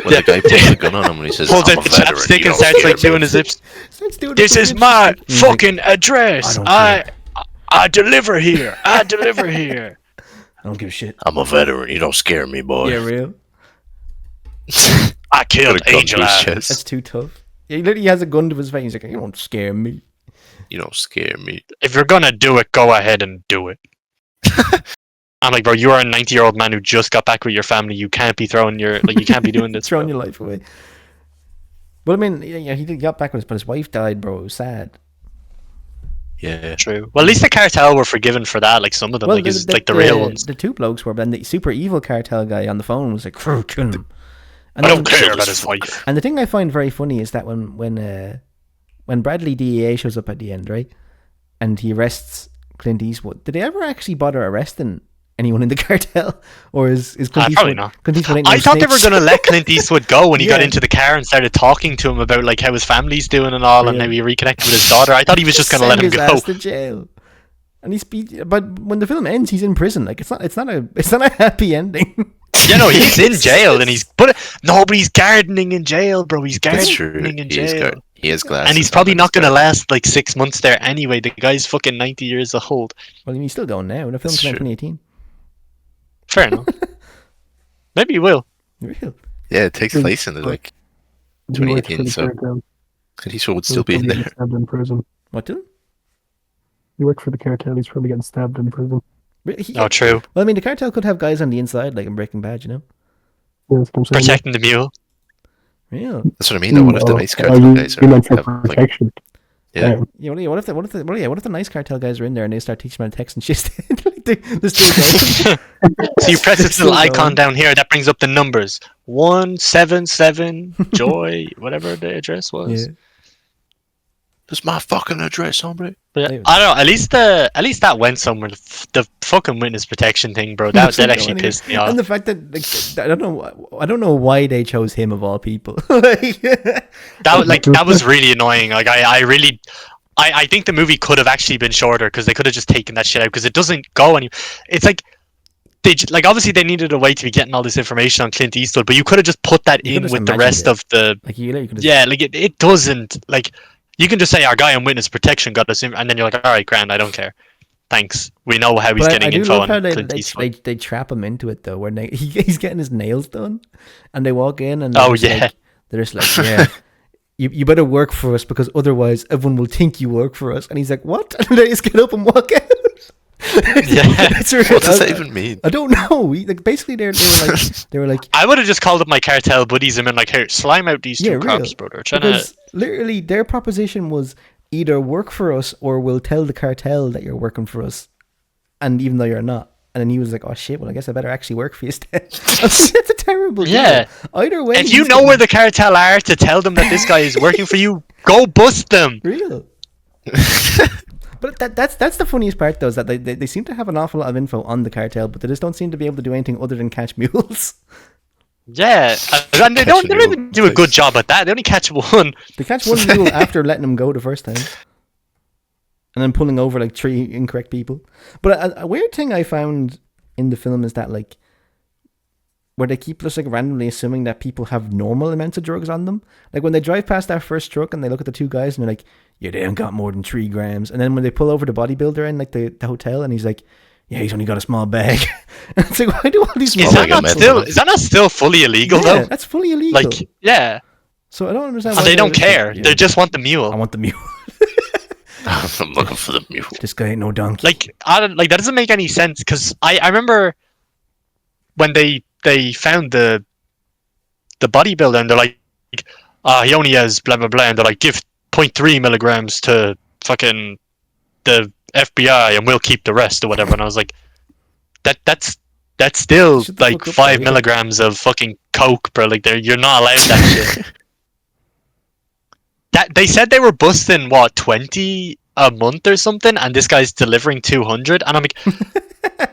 When the guy pulls the gun on him and he says, Pulls "I'm out a the veteran, chapstick you and don't starts scare like doing me." his lips. Starts doing This his is lips. my He's like, fucking address. I don't I deliver here. I deliver here. I don't give a shit. I'm a veteran. You don't scare me, boy. Yeah, real. I killed Put a gun to Angel his Eyes. chest. That's too tough. Yeah, he literally has a gun to his face. He's like, "You don't scare me." You don't scare me. If you're gonna do it, go ahead and do it. I'm like, bro, you are a 90-year-old man who just got back with your family. You can't be throwing your you can't be doing this. Throwing bro. your life away. But I mean, yeah, he did got back with us, but his wife died, bro. It was sad. Yeah. True. Well, at least the cartel were forgiven for that. Like some of them, like the real ones. The 2 blokes were, but then the super evil cartel guy on the phone was like, "Kill him." And I don't then- care about his wife. And the thing I find very funny is that when Bradley DEA shows up at the end, right, and he arrests Clint Eastwood, did they ever actually bother arresting anyone in the cartel, or is Clint Probably Eastwood? not. Clint Eastwood ain't no I thought they were snitch? gonna let Clint Eastwood go when he got Yeah. into the car and started talking to him about like how his family's doing and all, and Yeah. how he reconnected with his daughter. I thought he was just gonna let Send him his go. ass to jail. And but when the film ends, he's in prison. Like it's not a happy ending. You know, he's in jail and nobody's gardening in jail, bro. He's That's true. gardening in He is jail. he has glasses. And he's probably not gonna last like 6 months there anyway. The guy's fucking 90 years old. Well, he's still going now. The film That's came out in true. 2018. Fair enough. Maybe he will. Real. Yeah, it takes place in the like He works for 2018, the so cartel. Clint Eastwood would He's still be in probably getting there. stabbed in prison. What, Dylan? He worked for the cartel. He's probably getting stabbed in prison. Oh, true. Well, I mean, the cartel could have guys on the inside, like in Breaking Bad, you know? Yeah, that's what I'm saying. Protecting the mule. Real. That's what I mean. Though, what if the nice Oh, cartel guys you are meant for have, like, protection. yeah? Yeah, what if the nice cartel guys are in there and they start teaching them text and shit? Like, they're still going. So you press this Still little icon going. down here that brings up the numbers 177 Joy, whatever the address was. Yeah. That's my fucking address, hombre. But They- I don't know. At least that went somewhere. The fucking witness protection thing, bro. That actually pissed me off. And the fact that like, I don't know why they chose him of all people. Like, That was really annoying. Like I think the movie could have actually been shorter because they could have just taken that shit out because it doesn't go any. It's like like obviously they needed a way to be getting all this information on Clint Eastwood, but you could have just put that You could in just with the imagined rest it. of the. like you could Yeah, like it doesn't like. You can just say our guy on witness protection got us, and then you're like, all right, grand, I don't care. Thanks. We know how he's But getting I do info love on how Clint Eastwood. they trap him into it though, where he's getting his nails done, and they walk in and Oh, yeah. they're just like, yeah, you better work for us because otherwise everyone will think you work for us. And he's like, what? And they just get up and walk out. Yeah. It's really- What does that even mean? I don't know. Like basically they were like I would have just called up my cartel buddies and been like, here, slime out these two Yeah, cops, real. brother. Trying because to. literally their proposition was either work for us or we'll tell the cartel that you're working for us, and even though you're not. And then he was like, oh shit, well I guess I better actually work for you instead. That's a terrible deal. Yeah. Either way, If you he's know getting where the cartel are to tell them that this guy is working for you, go bust them. real. But that's the funniest part though, is that they seem to have an awful lot of info on the cartel, but they just don't seem to be able to do anything other than catch mules. Yeah, and they Catch a don't mule, even do a good please. job at that. They only catch one. They catch one mule after letting him go the first time, and then pulling over like 3 incorrect people. But a weird thing I found in the film is that like where they keep just like randomly assuming that people have normal amounts of drugs on them. Like when they drive past that first truck and they look at the two guys and they're like, yeah, they ain't got more than 3 grams. And then when they pull over the bodybuilder in like the hotel and he's like, yeah, he's only got a small bag. And it's like, why do all these Is Oh, that like a not method. still? Is that not still fully illegal Yeah, though? that's fully illegal. Like, yeah, So I don't understand and why they don't they're just care. like, yeah, They just want the mule. I want the mule. I'm looking for the mule. This guy ain't no donkey. Like, I don't like that doesn't make any sense because I remember when they found the bodybuilder and they're like, he only has blah blah blah, and they're like, give 0.3 milligrams to fucking the FBI and we'll keep the rest or whatever. And I was like, that's still Shut the like fuck up, 5 bro. milligrams of fucking coke, bro. Like you're not allowed that shit. That they said they were busting what 20 a month or something, and this guy's delivering 200, and I'm like,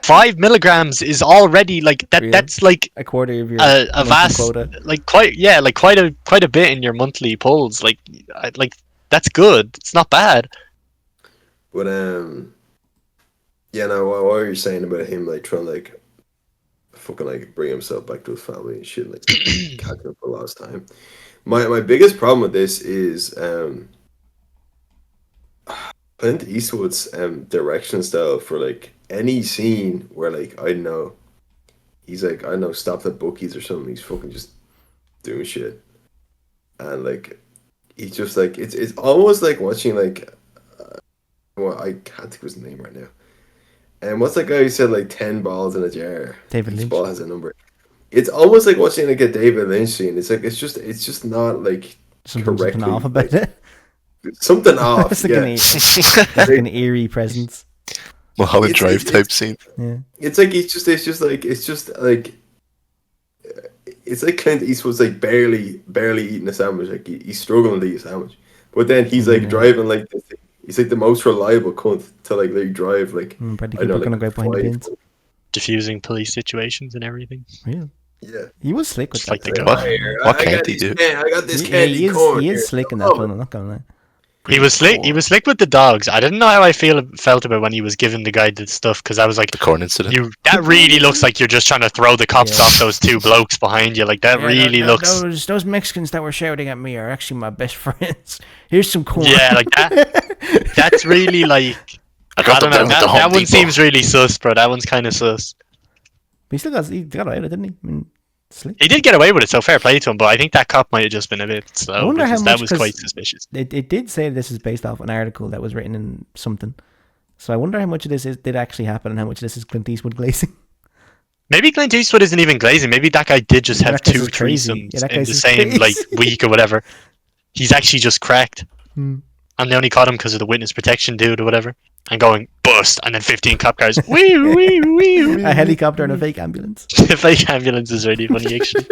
5 milligrams is already like that. Really? That's like a quarter of your a monthly vast, quota. like quite a bit in your monthly pulls. Like that's good. It's not bad. But yeah, no, what were you saying about him like trying to like fucking like bring himself back to his family and shit, like catching up for lost time. My biggest problem with this is Clint Eastwood's direction style for like any scene where like I don't know he's like I don't know stopped at Buc-ee's or something, he's fucking just doing shit, and like he's just like it's almost like watching like well I can't think of his name right now. And what's that guy who said like 10 balls in a jar? David Each Lynch. ball has a number. It's almost like watching like a David Lynch scene. It's like it's just not like Something correctly off about it. something off. It's like Yeah. it's like an eerie presence. Mulholland It's- Drive type scene. Yeah. It's like it's just like it's like Clint Eastwood's like barely eating a sandwich. Like he's struggling to eat a sandwich, but then he's like driving like this. He's like the most reliable cunt to like drive like Bradley I don't know Cooper gonna go like behind the 5. pins. Diffusing police situations and everything. Yeah. Yeah. He was slick with Just that. like the though. guy. What? Here, What I can't got he this do? I got this Yeah, candy corn. he here. is slick in that film. I'm not gonna lie. He was slick. He was slick with the dogs. I didn't know how I felt about when he was giving the guy the stuff because I was like, The corn incident. that really looks like you're just trying to throw the cops off those two blokes behind you. Like that really looks. Those Mexicans that were shouting at me are actually my best friends. Here's some corn. Yeah, like that. That's really like. I got them don't down know. at the Home That one Depot. seems really sus, bro. That one's kind of sus. But he got away with it, didn't he? I mean, slick. He did get away with it, so fair play to him. But I think that cop might have just been a bit slow. I wonder how because much, that was 'cause quite suspicious. It did say this is based off an article that was written in something. So I wonder how much of this did actually happen and how much of this is Clint Eastwood glazing. Maybe Clint Eastwood isn't even glazing. Maybe that guy did just Yeah, have that guy's two just crazy. threesomes Yeah, that in guy's the just same crazy. like week or whatever. He's actually just cracked, Hmm. and they only caught him because of the witness protection dude or whatever. And going bust, and then 15 cop cars. Wee wee wee. A helicopter and a fake ambulance. The fake ambulance is really funny, actually.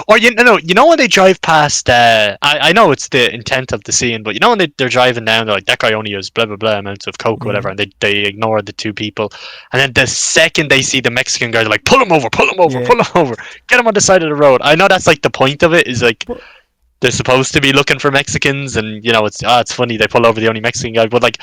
Or you know when they drive past. I know it's the intent of the scene, but you know when they're driving down, they're like that guy only has blah blah blah amounts of coke or whatever, and they ignore the two people, and then the second they see the Mexican guy, they're like pull him over, get him on the side of the road. I know that's like the point of it is like. They're supposed to be looking for Mexicans, and it's funny they pull over the only Mexican guy, but like,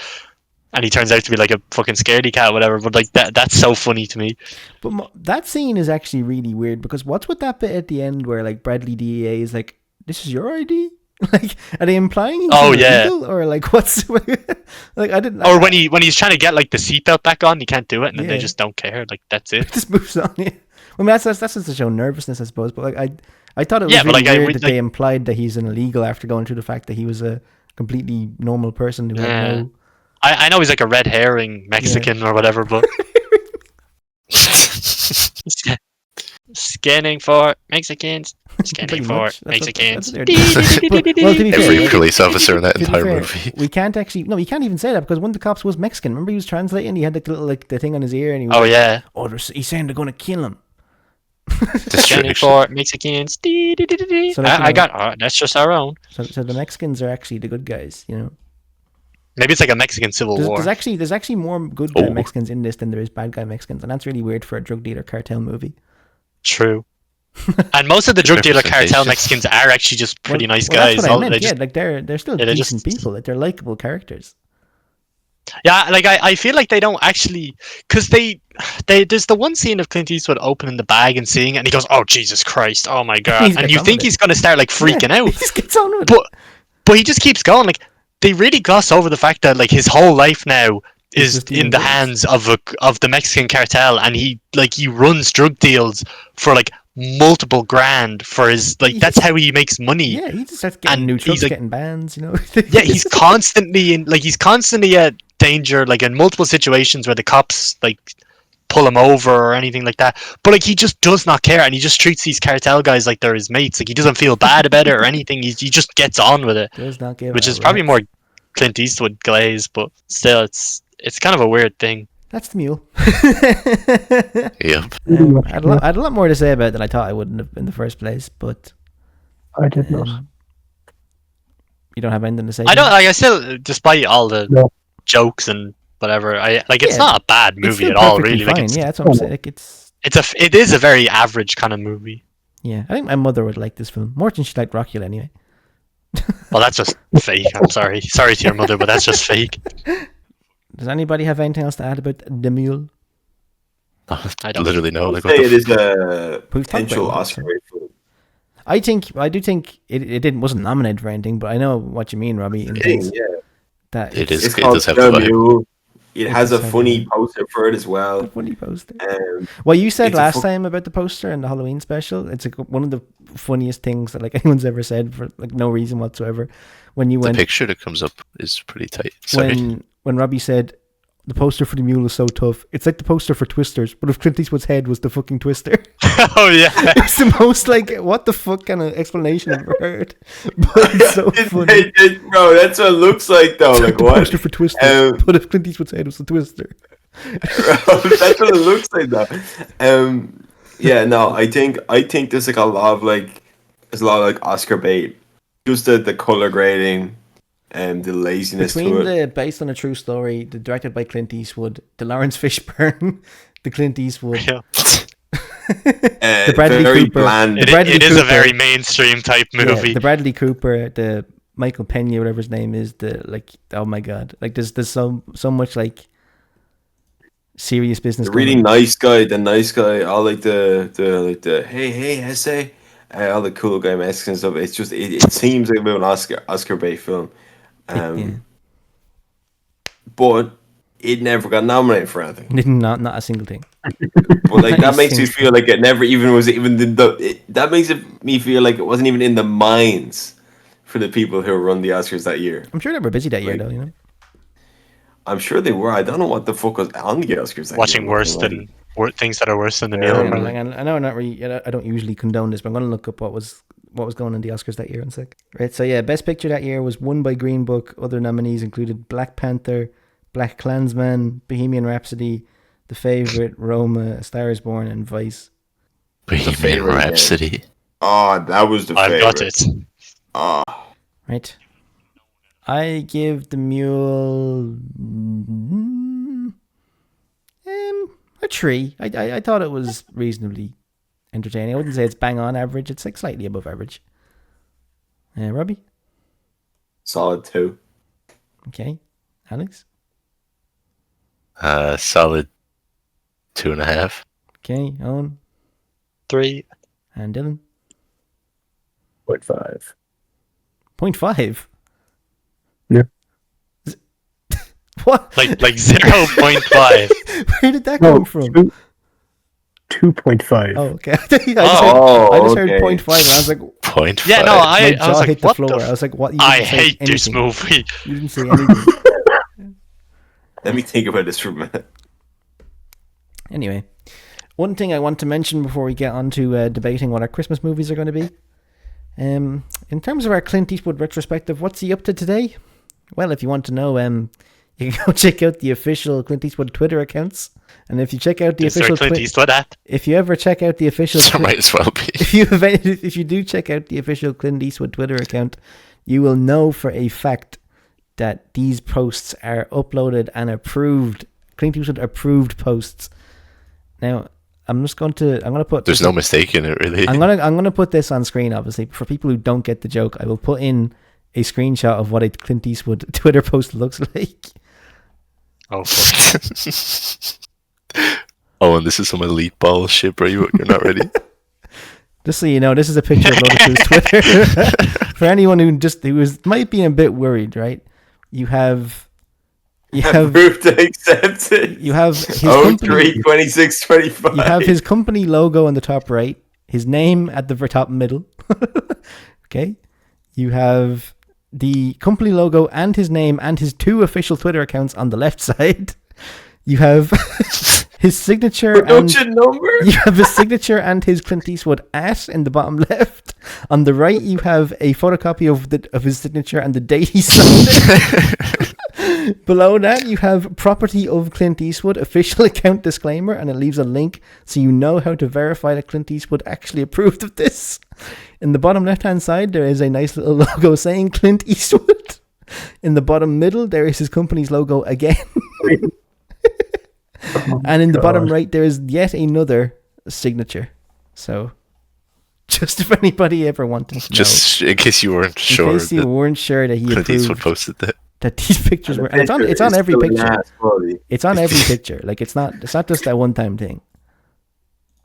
and he turns out to be like a fucking scaredy cat, or whatever. But like that's so funny to me. But that scene is actually really weird because what's with that bit at the end where like Bradley DEA is like, "This is your ID." Like, are they implying he's illegal or like what's like I didn't. Or when he's trying to get like the seatbelt back on, he can't do it, and then they Yeah. just don't care. Like that's it. It just moves on. Yeah. I mean that's just to show nervousness, I suppose. But like I thought it was Yeah, but, really like, weird that they implied that he's an illegal after going through the fact that he was a completely normal person who had no. I know he's like a red herring Mexican or whatever, but scanning for Mexicans. Scanning Pretty for much. Mexicans. That's what they're doing. Well, to be Every fair, police officer in that to be entire fair, movie. we can't actually. No, you can't even say that because one of the cops was Mexican. Remember, he was translating. He had the little the thing on his ear, and he was Oh like, yeah. "Oh, he's saying they're going to kill him." Scanning for Mexicans. So, like, That's just our own. So the Mexicans are actually the good guys, you know. Maybe it's like a Mexican civil war. There's actually more good guy Mexicans in this than there is bad guy Mexicans, and that's really weird for a drug dealer cartel movie. True. And most of the drug dealer cartel representation. Mexicans are actually just pretty nice Well, guys. that's what I meant. They just- Yeah, like they're still yeah, they decent just- people. Like they're likable characters. Yeah, like I feel like they don't actually, because they there's the one scene of Clint Eastwood opening the bag and seeing it, and he goes, "Oh Jesus Christ, oh my God!" He's And gets you on think with it. he's gonna start like freaking Yeah, out, He just gets on with it. but he just keeps going. Like they really gloss over the fact that like his whole life now is just in dealing the drugs. hands of the Mexican cartel, and he runs drug deals for like multiple grand for his like that's how he makes money. Yeah, he just starts getting And new he's trucks, like- getting bands, you know. Yeah, he's constantly at danger, like in multiple situations where the cops like pull him over or anything like that. But like he just does not care, and he just treats these cartel guys like they're his mates. Like he doesn't feel bad about it or anything. He just gets on with it, Does not give which a is probably rat's. more Clint Eastwood glaze, but still, it's kind of a weird thing. That's the Mule. Yep. I had a lot more to say about it than I thought I wouldn't have in the first place, but I did not. you don't have anything to say. I don't. Like, I still, despite all the No. jokes and whatever, I like. It's Yeah, not a bad It's movie still at all, perfectly really. Like fine. it's, Yeah, that's what I'm saying. Like it is a very average kind of movie. yeah. I think my mother would like this film more than she liked Rockula anyway. Well, that's just fake. I'm sorry. Sorry to your mother, but that's just fake. Does anybody have anything else to add about the Mule? I don't. Literally no. I'd Like say what it the is a We've talked potential about it, Oscar bait film. I do think it wasn't nominated for anything, but I know what you mean, Robbie. In the Thing, sense yeah. that It is. It's It called does have the The vibe. Mule. It has a does have funny the- poster for it as a well. funny poster. Um, Well, you said it's a last fu- time about the poster and the Halloween special. It's like one of the funniest things that like anyone's ever said for like no reason whatsoever. When you The went picture that comes up is pretty tight. Sorry. when Robbie said the poster for the Mule is so tough, it's like the poster for Twisters, but if Clint Eastwood's head was the fucking Twister. Oh yeah. It's the most like what the fuck kind of explanation I've ever heard. But it's so funny. Bro, that's what it looks like though. It's Like the what? poster for Twisters, but if Clint Eastwood's head was the Twister. That's what it looks like though. Yeah, no, I think there's like a lot of like Oscar bait. Just the color grading and the laziness Between to it. the based on a true story, the directed by Clint Eastwood, the Lawrence Fishburne, the Clint Eastwood, Yeah. the Bradley very Cooper, bland. the Bradley It is a Cooper- very mainstream type yeah, movie. the Bradley Cooper, the Michael Pena, whatever his name is, the like, oh my god, like there's so much like serious business. The really going on. the nice guy, all like the hey essay, all the cool guy masks and stuff. It's just it seems like a bit of an Oscar bait film, Yeah. but it never got nominated for anything. Not a single thing. But like that makes me Nice. feel like it never even was even that makes me feel like it wasn't even in the minds for the people who run the Oscars that year. I'm sure they were busy that year Like, though, you know. I'm sure they were. I don't know what the fuck was on the Oscars that Watching year. worse than things that are worse than the Yeah. Mule. Like, Probably. I know not really. I don't usually condone this, but I'm gonna look up what was going on the Oscars that year in a sec. Right. So yeah, Best Picture that year was won by Green Book. Other nominees included Black Panther, Black Klansman, Bohemian Rhapsody, The Favorite, Roma, A Star Is Born, and Vice. Bohemian favorite again. Rhapsody. Oh, that was the I've favorite. got it. Oh, Right. I give the Mule a 3. I thought it was reasonably entertaining. I wouldn't say it's bang on average. It's like slightly above average. Robbie? solid 2. Okay. Alex? Solid 2.5. Okay. Owen? 3. And Dylan? 0.5. 0.5? Yeah. What? Like 0.5. Where did that No, come from? 2.5. Oh, okay. I just heard okay. 0.5 and I was like, 0.5. Yeah, no, my I jaw was like, hit the what floor. the? I was like, what? You I didn't say hate this anything. movie. You didn't say anything. Let me think about this for a minute. Anyway, one thing I want to mention before we get on to debating what our Christmas movies are going to be. In terms of our Clint Eastwood retrospective, what's he up to today? Well, if you want to know, you can go check out the official Clint Eastwood Twitter accounts. And if you check out the Is there a official Clint Eastwood app? if you ever check out the official There might as well be. if you do check out the official Clint Eastwood Twitter account, you will know for a fact that these posts are uploaded and approved. Clint Eastwood approved posts. Now, I'm going to put There's no mistake in it, really. I'm gonna put this on screen, obviously. For people who don't get the joke, I will put in a screenshot of what a Clint Eastwood Twitter post looks like. Oh, fuck. Oh, and this is some elite ball shit, bro. You're not ready. Just so you know, this is a picture uploaded to his Twitter. For anyone who might be a bit worried, right? You have Approved and accepted. you have his Oh, company, 3, 26, 25. you have his company logo on the top right, his name at the top middle. Okay, you have the company logo and his name and his 2 official Twitter accounts on the left side. You have his signature production number. You have his signature and his Clint Eastwood @ in the bottom left. On the right, you have a photocopy of his signature and the date he signed it. Below that, you have property of Clint Eastwood, official account disclaimer, and it leaves a link so you know how to verify that Clint Eastwood actually approved of this. In the bottom left-hand side, there is a nice little logo saying Clint Eastwood. In the bottom middle, there is his company's logo again. And in the bottom right, there is yet another signature. So, just if anybody ever wanted to know. Just in case you weren't sure. In case you weren't sure that he Clint Eastwood approved posted that. that these pictures were, and it's on every picture. It's on every picture. Like it's not just a one-time thing.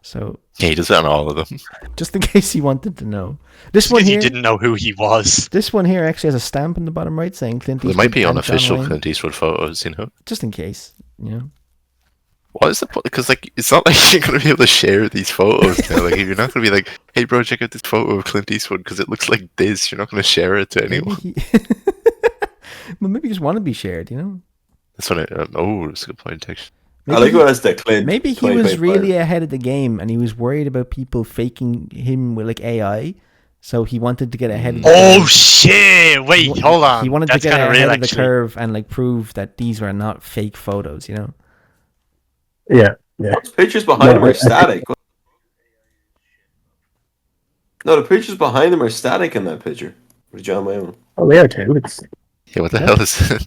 So Yeah, he does that on all of them. just in case you wanted to know, this Just one because here, you didn't know who he was. this one here actually has a stamp in the bottom right saying Clint There Eastwood. might be and John unofficial Wayne. Clint Eastwood photos, you know? Just in case, you know. What is the point? Because, like, it's not like you're going to be able to share these photos now. Like, you're not going to be like, hey, bro, check out this photo of Clint Eastwood because it looks like this. You're not going to share it to Maybe anyone. he, well, maybe just want to be shared, you know. That's what that's a good point, actually. I like when it's the Clint. Maybe he was really ahead of the game and he was worried about people faking him with like AI, so he wanted to get ahead of the Oh curve. shit! Wait, hold on. He wanted That's to get kind of ahead real, of the actually. curve and like prove that these were not fake photos, you know. Yeah. Those pictures behind him No, are static. No, the pictures behind them are static in that picture. With John Wayne. Oh, they are too. It's Yeah, what the hell is it?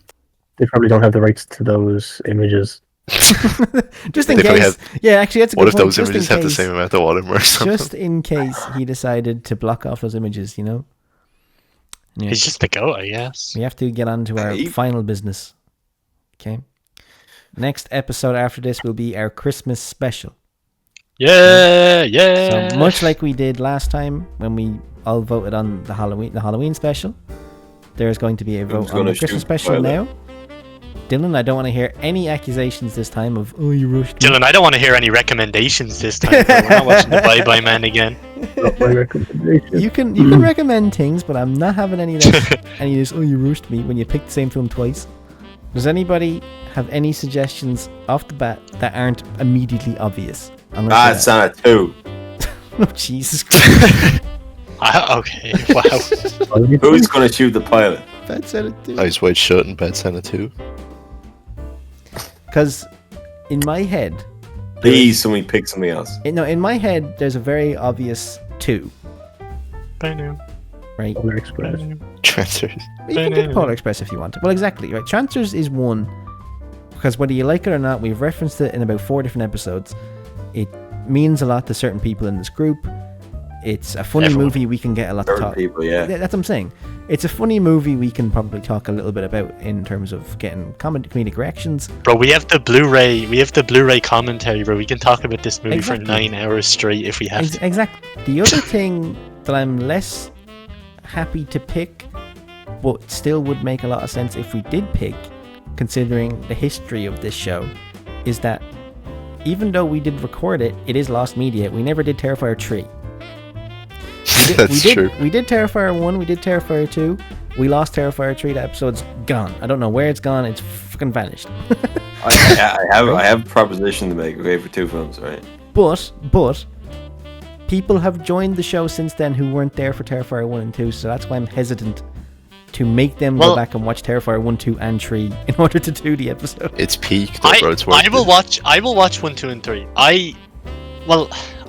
they probably don't have the rights to those images. Just in They probably case. Yeah, actually, that's a good What if point. those Just in images have the case- same amount of watermark or something? Just in case he decided to block off those images, you know? Yeah. He's just the goat, I guess. We have to get on to our Hey. final business. Okay. Next episode after this will be our Christmas special. Yeah. So much like we did last time when we all voted on the Halloween special, there is going to be a vote on gonna the Christmas shoot special Twilight? now. Dylan, I don't want to hear any accusations this time of you rushed me. Dylan, I don't want to hear any recommendations this time. Bro. We're not watching the Bye Bye Man again. Not my recommendation. You can recommend things, but I'm not having any of that. Any of this. You rushed me when you picked the same film twice. Does anybody have any suggestions off the bat that aren't immediately obvious? Bad Santa 2. Oh, Jesus Christ. Okay, wow. Who's gonna shoot the pilot? Bad Santa 2. Eyes Wide Shut and Bad Santa 2. Because in my head, Please, somebody pick something else. in my head, there's a very obvious 2, Bye now. right? Polar Express. Transfers. You can get Polar Express if you want. Well, exactly, right? Transfers is one, because whether you like it or not, we've referenced it in about 4 different episodes. It means a lot to certain people in this group. It's a funny Everyone. movie we can get a lot to Certain talk. people, yeah. That's what I'm saying. It's a funny movie we can probably talk a little bit about in terms of getting comedic reactions. Bro, we have the Blu-ray commentary where we can talk about this movie Exactly. for 9 hours straight if we have to. Exactly. The other thing that I'm less happy to pick, but still would make a lot of sense if we did pick, considering the history of this show, is that even though we did record it, it is lost media. We never did Terrifier 3. That's true. We did Terrifier 1, we did Terrifier 2. We lost Terrifier 3, the episode's gone. I don't know where it's gone, it's fucking vanished. I have a proposition to make, okay, for 2 films, right? But people have joined the show since then who weren't there for Terrifier 1 and 2, so that's why I'm hesitant to make them go Well- back and watch Terrifier 1, 2, and 3 in order to do the episode. It's peak, though, bro. It's worth I will it. watch 1, 2, and 3.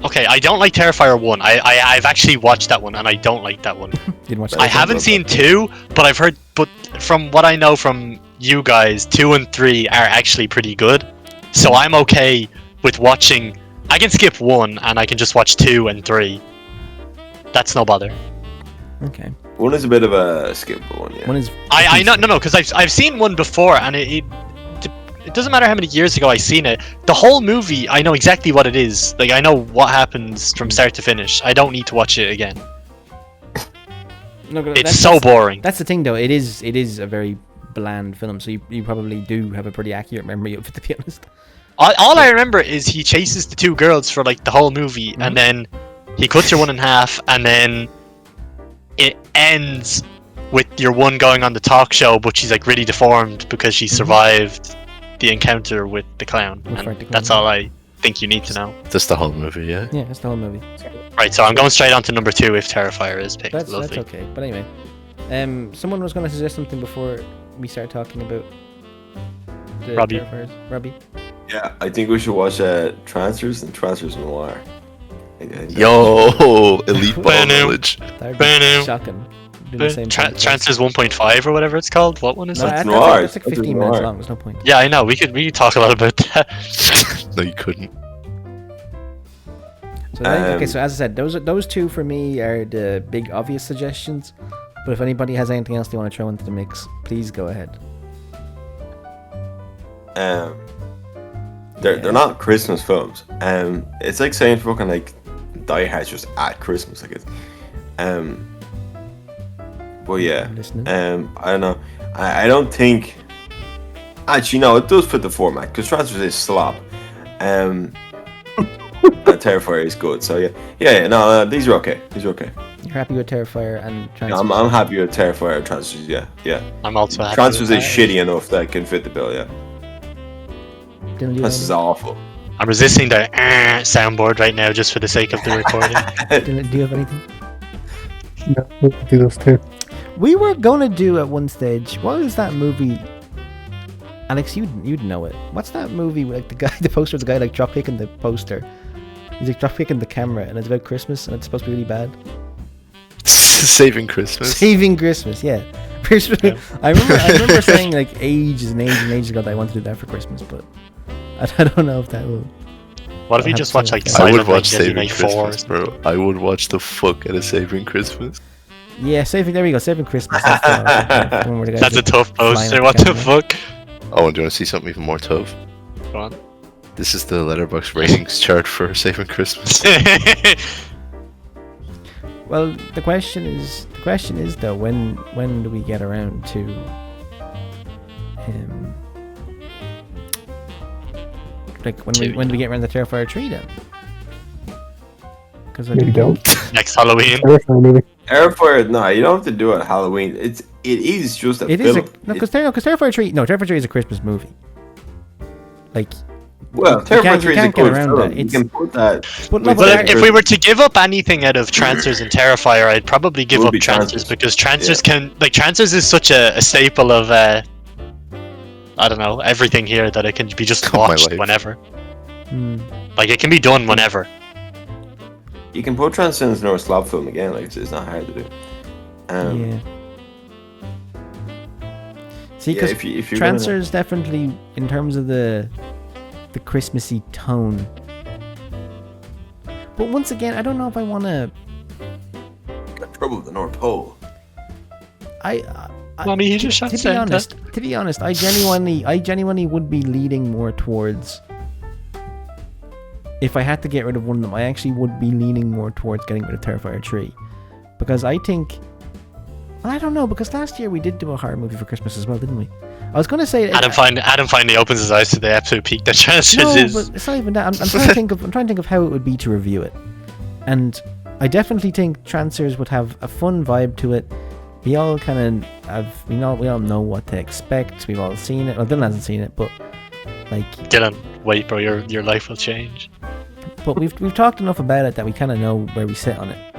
Okay, I don't like Terrifier 1. I've actually watched that one and I don't like that one. Didn't watch I that. haven't seen 2, but I've heard, but from what I know from you guys, 2 and 3 are actually pretty good. So I'm okay with watching. I can skip 1 and I can just watch 2 and 3. That's no bother. Okay. 1 is a bit of a skippable one, yeah. One is. I know, no, because I've seen 1 before and it doesn't matter how many years ago I seen it. The whole movie, I know exactly what it is. Like, I know what happens from start to finish. I don't need to watch it again. No, It's so boring. That's the thing, though. It is a very bland film, so you probably do have a pretty accurate memory of it, to be honest. All I remember is he chases the 2 girls for like the whole movie, and then he cuts your one in half, and then it ends with your one going on the talk show, but she's like really deformed because she survived the encounter with the clown. With And Frank the Clown, that's yeah. all I think you need to know. That's the whole movie, yeah. Yeah, that's the whole movie. Right, so I'm going straight on to number 2 if Terrifier is picked. That's Lovely. okay. But anyway, someone was going to suggest something before we start talking about the Robbie. Terrifiers. Robbie. Yeah, I think we should watch Transfers and Transfers Noir. Yo, elite ball Ba-num. knowledge. That would Ba-num. be shocking. Do the same thing. Transfers 1.5 or whatever it's called. What one is No, that? that's Noir. like That's 15 minutes Noir. long. There's no point. Yeah, I know. We could talk a lot about that. No, you couldn't. So okay, so as I said, those 2 for me are the big obvious suggestions. But if anybody has anything else they want to throw into the mix, please go ahead. They're not Christmas films. It's like saying fucking like Die Hard's just at Christmas, like it. But yeah, I'm listening. I don't know. I don't think. Actually, no, it does fit the format because Transfers is slop. And Terrifier is good. So yeah. No, these are okay. You're happy with Terrifier and Yeah, Transfers? I'm happy with Terrifier and Transfers. Yeah. I'm also happy. Transfers with is that. shitty enough that it can fit the bill. Yeah. Dylan, do you This have is awful. I'm resisting the soundboard right now just for the sake of the recording. Dylan, do you have anything? No, we'll do those 2. We were gonna do at one stage. What was that movie? Alex, you'd know it. What's that movie with like the guy, the poster of the guy like drop kicking the poster? He's like drop kicking the camera, and it's about Christmas, and it's supposed to be really bad. Saving Christmas. Saving Christmas, yeah. I remember saying like ages and ages and ages ago that I wanted to do that for Christmas, but I don't know if that will. What if I'll you have just to watch say like that. I Silent would watch Night, Deadly Saving Night 4 or Christmas, bro. I would watch the fuck out of Saving Christmas. Yeah, There we go. Saving Christmas. That's, the one where the guys That's a are tough flying poster. at What the camera. fuck? Oh, and do you want to see something even more tough? Go on. This is the Letterboxd ratings chart for Saving Christmas. Well, the question is though, when do we get around to like when do we get around the Terrifier 3 then? Because Maybe don't. Next Halloween. Terrifying movie. Terrifier, no, you don't have to do it Halloween. It is just a It is film. because Terrifier 3. No, Terrifier 3 is a Christmas movie. Like, Well, you Terrifier can't 3 is a get good around film. that. You It's can put that. but no, with but Well, Terrifier. if we were to give up anything out of Trancers and Terrifier, I'd probably give Would up be Trancers Trancers. because Trancers Trancers is such a staple of I don't know, everything here that it can be just My watched life. whenever. hmm. Like it can be done whenever. You can put Transcendence into a slab film again. Like it's not hard to do. Yeah. See, Yeah, because if you're Trancers definitely, in terms of the Christmassy tone. But once again, I don't know if I want to. gonna trouble with the North Pole. Mommy, he just shot Santa. To be honest, I genuinely would be leaning more towards. If I had to get rid of one of them, I actually would be leaning more towards getting rid of Terrifier 3. Because I think... Well, I don't know, because last year we did do a horror movie for Christmas as well, didn't we? I was going to say... Adam finally opens his eyes to the absolute peak that Trancers No, is. but it's not even that. I'm trying to think of how it would be to review it. And I definitely think Trancers would have a fun vibe to it. We all kind of have... We all know what to expect. We've all seen it. Well, Dylan hasn't seen it, but... Like... Dylan, wait, bro, your life will change. But we've talked enough about it that we kind of know where we sit on it.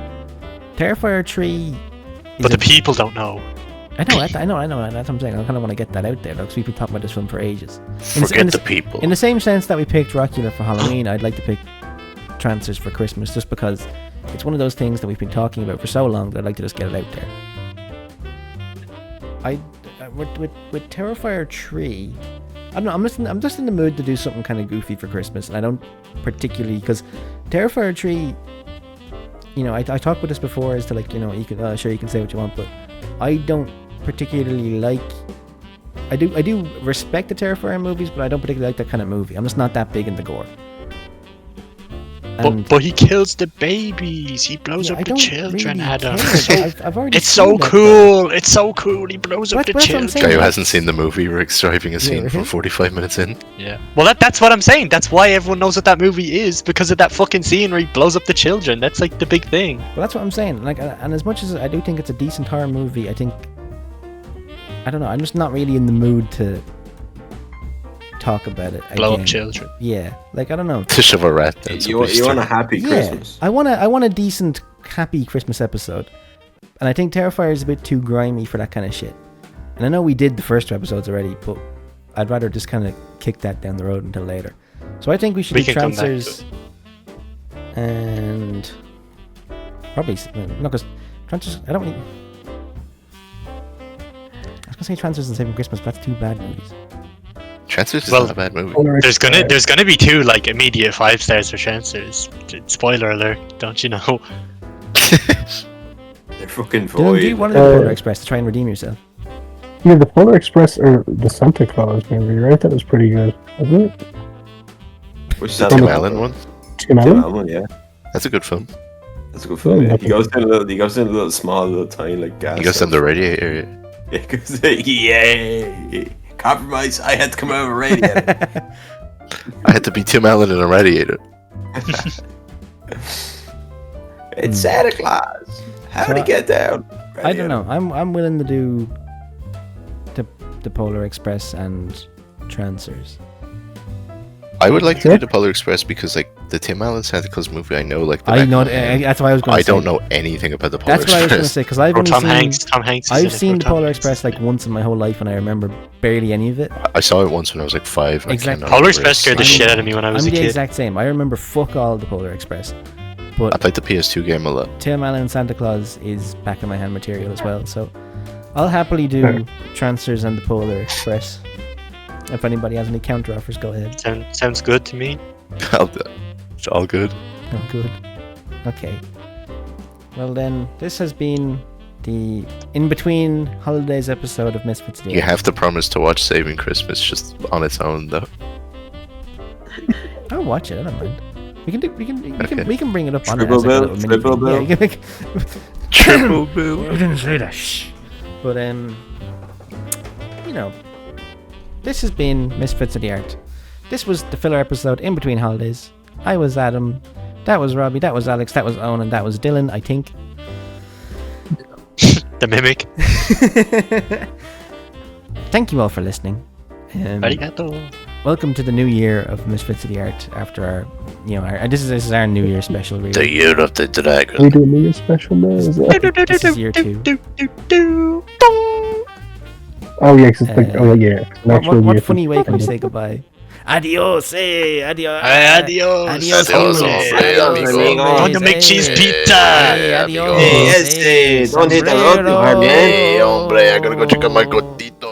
Terrifier 3. But the people don't know. I know. That's what I'm saying. I kind of want to get that out there because we've been talking about this film for ages. Forget the people. In the same sense that we picked Dracula for Halloween, I'd like to pick Trancers for Christmas, just because it's one of those things that we've been talking about for so long that I'd like to just get it out there. With Terrifier 3. I don't know. I'm just in the mood to do something kind of goofy for Christmas, and I don't particularly because Terrifier 3. You know, I talked about this before as to like, you know, you can sure you can say what you want, but I don't particularly like. I do respect the Terrifier movies, but I don't particularly like that kind of movie. I'm just not that big into gore. But he kills the babies. He blows Yeah, up I the don't children, really Adam. care. I've already It's seen so that, cool. It's so cool. He blows up the That's what I'm children. saying. Guy who hasn't seen the movie, we're describing a scene Yeah, from right. 45 minutes in. Yeah. Well, that's what I'm saying. That's why everyone knows what that movie is, because of that fucking scene where he blows up the children. That's like the big thing. Well, that's what I'm saying. Like, and as much as I do think it's a decent horror movie, I don't know. I'm just not really in the mood to talk about it. Blow again. up children. Yeah, like I don't know. To shove a rat down You somebody's want a throat. happy Christmas. I want a decent, happy Christmas episode, and I think Terrifier is a bit too grimy for that kind of shit. And I know we did the first two episodes already, but I'd rather just kind of kick that down the road until later. So I think we should do can come back to Trancers and probably no, because Trancers. I don't really. I was gonna say Trancers and Saving Christmas, but that's two bad movies. Trancers is Well, not a bad movie. There's gonna be two like immediate 5 stars for Trancers. Spoiler alert, don't you know? They're fucking Dylan, do you void. want to do Polar Express to try and redeem yourself? Yeah, the Polar Express or the Santa Claus movie, right? That was pretty good, wasn't it? Which The Santa Tim Claus? Allen one. Tim Tim Allen? Allen, yeah. That's a good film. That's a good film. Yeah. Okay. He goes in a little small, little tiny like gas. He goes in the radiator area. Yeah, he goes, yay! Compromise. I had to come out of a radiator. I had to be Tim Allen in a radiator. It's Santa Claus. How'd he get down? I don't know. I'm willing to do the Polar Express and Trancers. I would like to Yeah. do the Polar Express because, like, the Tim Allen Santa Claus movie, I know, like, the I back know of my hand. that's why I was going to I say. don't know anything about the Polar That's what I was going to Express. say because I've Bro, only Tom seen Hanks. Tom Hanks. is in I've it, seen bro, the Tom Polar Hanks. Express like once in my whole life, and I remember barely any of it. I saw it once when I was like 5. Exactly. I cannot Polar remember Express a scared the single shit one. out of me when I was I'm a the kid. exact same. I remember fuck all the Polar Express, I played the PS2 game a lot. Tailman and Santa Claus is back in my hand material as well, so I'll happily do Transfers and the Polar Express. If anybody has any counter offers, go ahead. Sounds good to me. It's all good. Oh, good. Okay. Well then, this has been the in-between holidays episode of Misfits of the You Art. have to promise to watch Saving Christmas just on its own, though. I'll watch it. I don't mind. We Okay. can bring it up on Triple it as like a bill, little mini triple thing. bill. Yeah, you can Triple bill. I didn't say that. Shh. But you know, this has been Misfits of the Art. This was the filler episode in between holidays. I was Adam. That was Robbie. That was Alex. That was Owen. And that was Dylan, I think. The mimic. Thank you all for listening. Arigato. Welcome to the new year of Misfits of the Art. After our, this is our New Year special. Really. The Year of the Dragon. We do a New Year's special now. Is that? This is year 2. Oh yeah, 'cause it's like yeah. An actual What year funny from- way can we say goodbye? Adios, adios. Adios. Adios, Adios, hombres. hombre, amigo. Want to make cheese pizza? Adios. Hey, don't hit the road too hard, man. Hey, hombre, I gotta go check on my gotito.